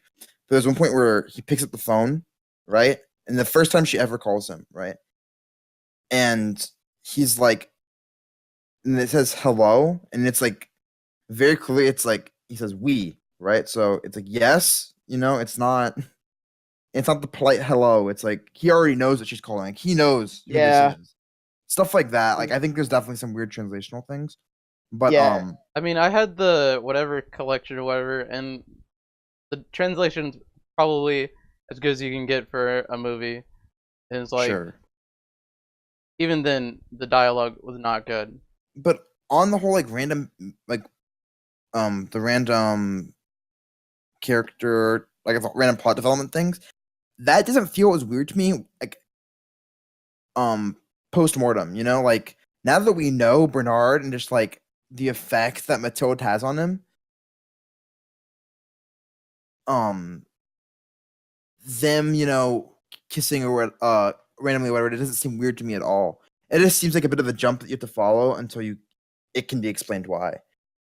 there was one point where he picks up the phone, right, and the first time she ever calls him, right, and he's like, and it says hello, and it's like very clearly, it's like he says we, right, so it's like yes, it's not. It's not the polite hello. It's like he already knows that she's calling. Like, he knows who Yeah. this is. Stuff like that. Like I think there's definitely some weird translational things. But Yeah. I mean, I had the whatever collection or whatever, and the translation's probably as good as you can get for a movie. And it's like, sure. even then, the dialogue was not good. But on the whole, like random, like the random character, like random plot development things, that doesn't feel as weird to me. Like post mortem, like now that we know Bernard and just like the effect that Mathilde has on him, them, kissing or randomly or whatever, it doesn't seem weird to me at all. It just seems like a bit of a jump that you have to follow until it can be explained why.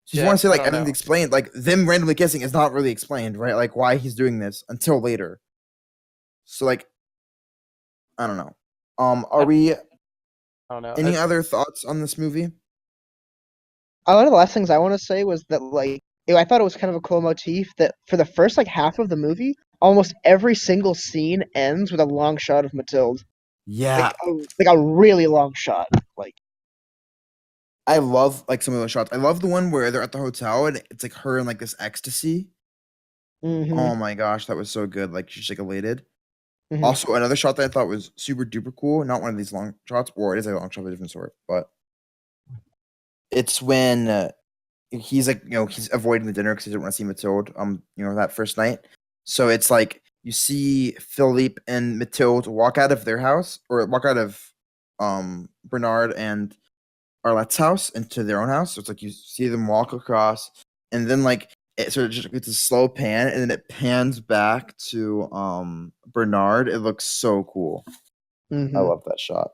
So if you want to say like everything's explained, like them randomly kissing is not really explained, right? Like why he's doing this until later. So like, I don't know. Are we? I don't know. Any other thoughts on this movie? One of the last things I want to say was that like I thought it was kind of a cool motif that for the first like half of the movie, almost every single scene ends with a long shot of Mathilde. Yeah, Like a really long shot. Like I love like some of those shots. I love the one where they're at the hotel and it's like her in like this ecstasy. mhm, Oh my gosh, that was so good. Like she's like elated. mhm. Also, another shot that I thought was super duper cool. Not one of these long shots, or it is a long shot of a different sort, but it's when he's like, he's avoiding the dinner because he doesn't want to see Mathilde. That first night. So it's like you see Philippe and Mathilde walk out of their house, or walk out of Bernard and Arlette's house into their own house. So it's like you see them walk across, and then like it sort of just it's a slow pan, and then it pans back to Bernard. It looks so cool. Mhm. I love that shot.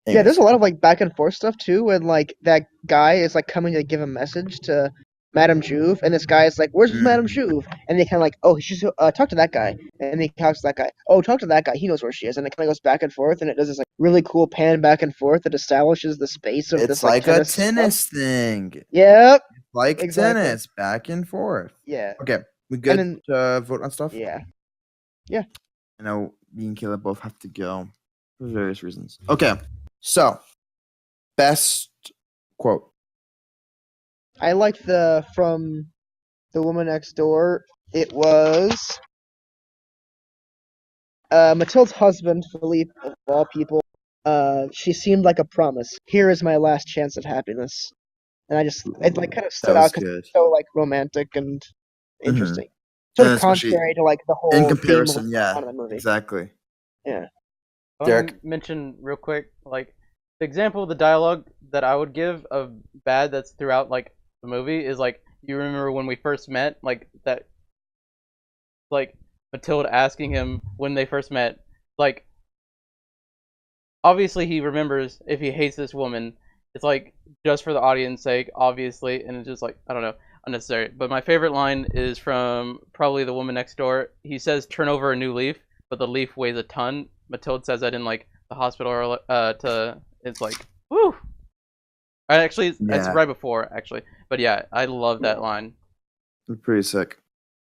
Yeah, there's a lot of like back and forth stuff too, when like that guy is like coming to give a message to Madame Juve, and this guy is like, "Where's Madame Juve?" And they kind of like, "Oh, he should talk to that guy," and he talks to that guy. "Oh, talk to that guy. He knows where she is." And it kind of goes back and forth, and it does this like really cool pan back and forth that establishes the space of It's this like a tennis tennis thing. Yep. Like Exactly. tennis, back and forth. Yeah. Okay, we good then- to vote on stuff? Yeah. I know me and Caleb both have to go for various reasons. Okay, so best quote. I liked from the woman next door. It was Mathilde's husband, Philippe, of all people. She seemed like a promise. Here is my last chance at happiness. And it like kind of stood That was out because good. it's so like romantic and interesting. And Sort of especially contrary to like the whole in theme comparison, of yeah, the movie. exactly. Yeah. I Derek? want to mention real quick, like the example of the dialogue that I would give of bad that's throughout like the movie is like, you remember when we first met, like that, like Mathilde asking him when they first met, like obviously he remembers if he hates this woman. It's like just for the audience sake, obviously, and it's just like, I don't know, unnecessary. But my favorite line is from probably the woman next door. He says, "Turn over a new leaf," but the leaf weighs a ton. Mathilde says that in like the hospital, or to it's like woo. Actually, it's Yeah. right before actually, but yeah, I love that line. It's pretty sick.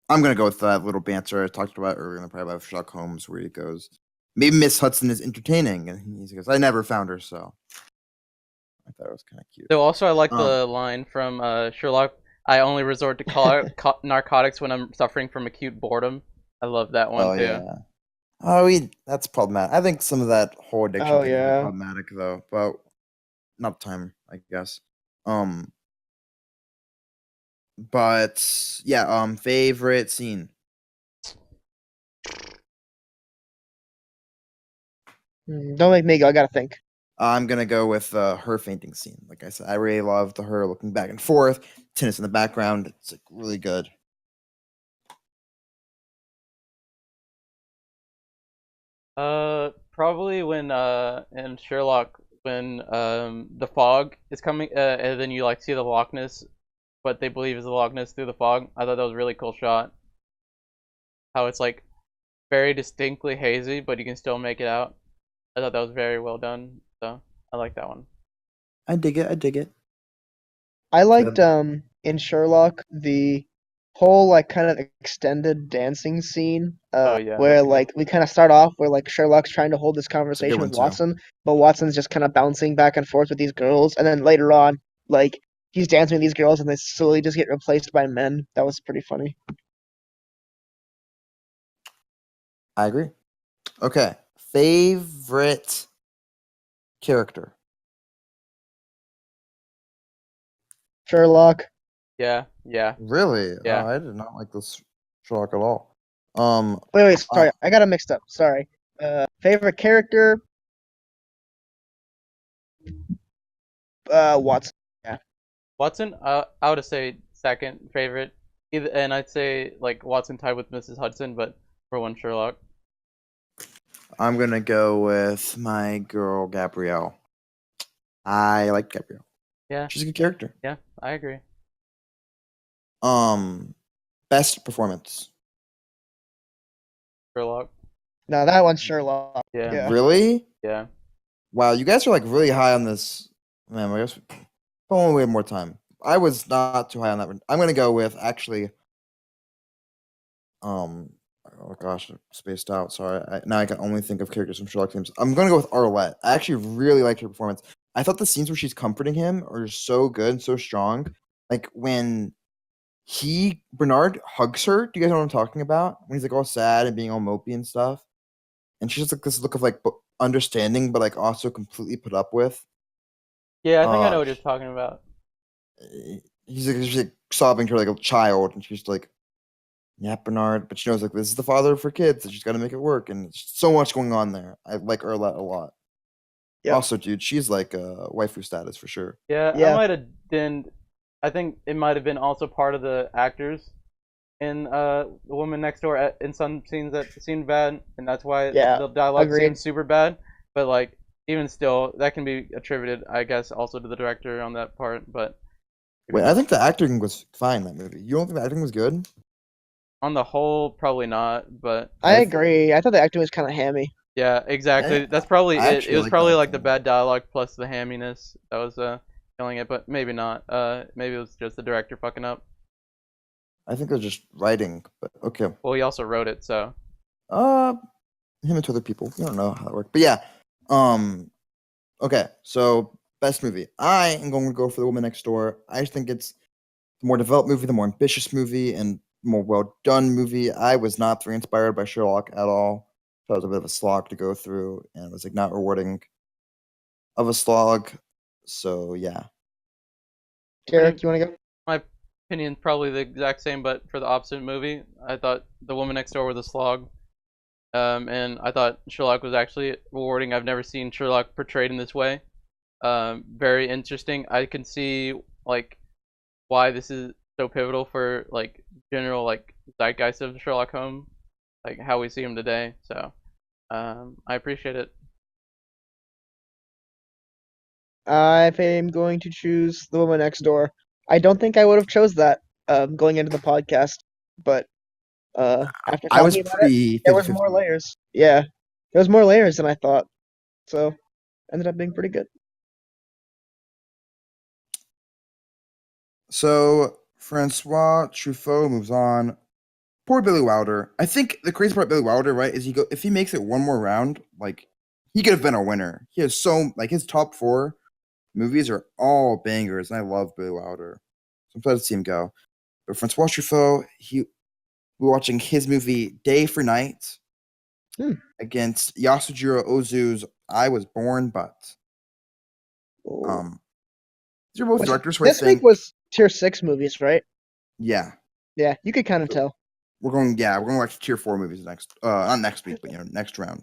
I'm gonna go with that little banter I talked about earlier in the probably about Sherlock Holmes, where he goes, "Maybe Miss Hudson is entertaining," and he goes, "I never found her, so." I thought it was kind of cute. So also, I like Um, the line from Sherlock. I only resort to narcotics when I'm suffering from acute boredom. I love that one oh too. yeah. That's problematic. I think some of that whole addiction Oh thing is a bit yeah. problematic though, but not time, I guess. Um, but yeah, favorite scene. Don't make me go. I gotta think. I'm gonna go with her fainting scene. Like I said, I really loved her looking back and forth, tennis in the background. It's like really good. Probably when in Sherlock when the fog is coming, and then you like see the Loch Ness, what they believe is the Loch Ness through the fog. I thought that was a really cool shot. How it's like very distinctly hazy, but you can still make it out. I thought that was very well done. So I like that one. I dig it. I dig it. I liked Good. in Sherlock the whole like kind of extended dancing scene Oh yeah, where like we kind of start off where like Sherlock's trying to hold this It's a good conversation one with too. Watson, but Watson's just kind of bouncing back and forth with these girls, and then later on like he's dancing with these girls and they slowly just get replaced by men. That was pretty funny. I agree. Okay, favorite character. Sherlock. yeah, yeah, Really? yeah. I did not like this Sherlock at all. Wait, Uh, sorry, I got it mixed up. Sorry. Favorite character? Watson. Yeah. Watson, I would say second favorite. Either, and I'd say like Watson tied with Mrs. Hudson, but for one Sherlock. I'm gonna go with my girl Gabrielle. I like Gabrielle. Yeah, She's a good character. yeah, I agree. Um, best performance. Sherlock. No, that one's Sherlock. Yeah, Yeah. Really? yeah. Wow, you guys are like really high on this. Man, I guess only we have more time. I was not too high on that one. I'm gonna go with actually. Um, oh gosh, I spaced out. Sorry. Now I can only think of characters from Sherlock Holmes. I'm gonna go with Arlette. I actually really liked her performance. I thought the scenes where she's comforting him are so good and so strong. Like when Bernard hugs her. Do you guys know what I'm talking about? When he's like all sad and being all mopey and stuff, and she's just like this look of like understanding, but like also completely put up with. Yeah, I think I know Uh, what you're talking about. she's like sobbing to her like a child, and she's like, "Yeah, Bernard," but she knows like this is the father of her kids, and she's got to make it work, and there's so much going on there. I like Arlette a lot. Yep. Also, dude, she's like waifu status for sure. Yeah, I Yeah. might have been. I think it might have been also part of the actors in The Woman Next Door in some scenes that seemed bad, and that's why Yeah. the dialogue Agreed. seemed super bad. But like, even still, that can be attributed, I guess, also to the director on that part. But Wait, I think the acting was fine in that movie. You don't think the acting was good? on the whole, probably not. But I I agree. I thought the acting was kind of hammy. yeah, I, exactly. That's probably I it. It actually was like the probably like the acting. bad dialogue plus the hamminess that was killing it. But maybe not. Maybe it was just the director fucking up. I think they're just writing, but okay. Well, he also wrote it, so Uh, him and two other people. We don't know how that worked, but yeah. Um, okay. So best movie. I am going to go for The Woman Next Door. I just think it's the more developed movie, the more ambitious movie, and more well done movie. I was not very inspired by Sherlock at all. So it was a bit of a slog to go through, and it was like not rewarding of a slog. So yeah. Derek, you want to go? my opinion probably the exact same, but for the opposite movie. I thought The Woman Next Door was a slog, and I thought Sherlock was actually rewarding. I've never seen Sherlock portrayed in this way. Very interesting. I can see like why this is so pivotal for like general like zeitgeist of Sherlock Holmes, like how we see him today. So I appreciate it. I am going to choose The Woman Next Door. I don't think I would have chose that going into the podcast, but after I was talking about it, pretty there was more 50-50. layers. Yeah, there was more layers than I thought. So ended up being pretty good. So Francois Truffaut moves on. Poor Billy Wilder. I think the crazy part about Billy Wilder, right, is if he makes it one more round, like he could have been a winner. He has his top 4 movies are all bangers, and I love Billy Wilder. So I'm glad to see him go. But Francois Truffaut, we're watching his movie Day for Night against Yasujiro Ozu's I Was Born But. These are both directors who I This week think was tier 6 movies, right? yeah. Yeah, you could kind of tell. We're going watch tier 4 movies next not next week, but next round.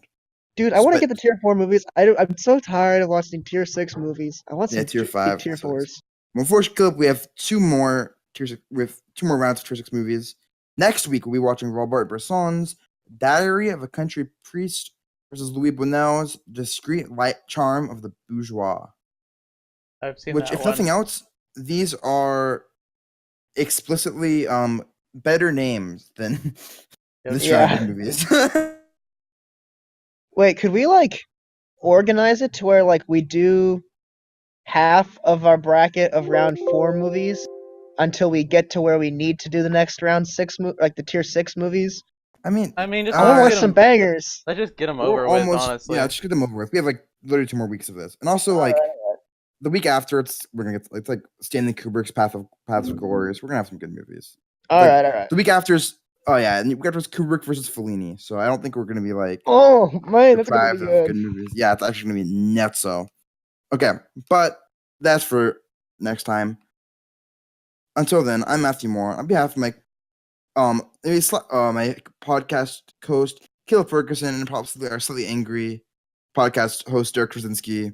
Dude, I want to get the tier 4 movies. I'm so tired of watching tier 6 movies. I want some tier 5 tier 4s. Well, unfortunately, we have 2 more tier 6 with 2 more rounds of tier 6 movies. Next week we'll be watching Robert Bresson's Diary of a Country Priest versus Louis Buñuel's Discreet Light Charm of the Bourgeois. I've seen Which, that if one. nothing else, these are explicitly better names than this round of movies. Wait, could we organize it to where we do half of our bracket of round 4 movies until we get to where we need to do the next round 6 the tier 6 movies? I mean, just I want to watch get some 'em- Bangers. Let's just get them we're over with, honestly. Yeah, just get them over with. We have literally 2 more weeks of this, and also the week after it's like Stanley Kubrick's Paths of Glorious. We're gonna have some good movies. All right. The week after's and the week after's Kubrick versus Fellini. So I don't think we're gonna be oh man, that's gonna be deprived of good. good movies. Yeah, it's actually gonna be nutso. Okay, but that's for next time. Until then, I'm Matthew Moore. On behalf of my my podcast host Caleb Ferguson and possibly our slightly angry podcast host Derek Krasinski.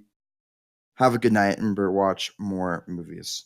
Have a good night and remember, watch more movies.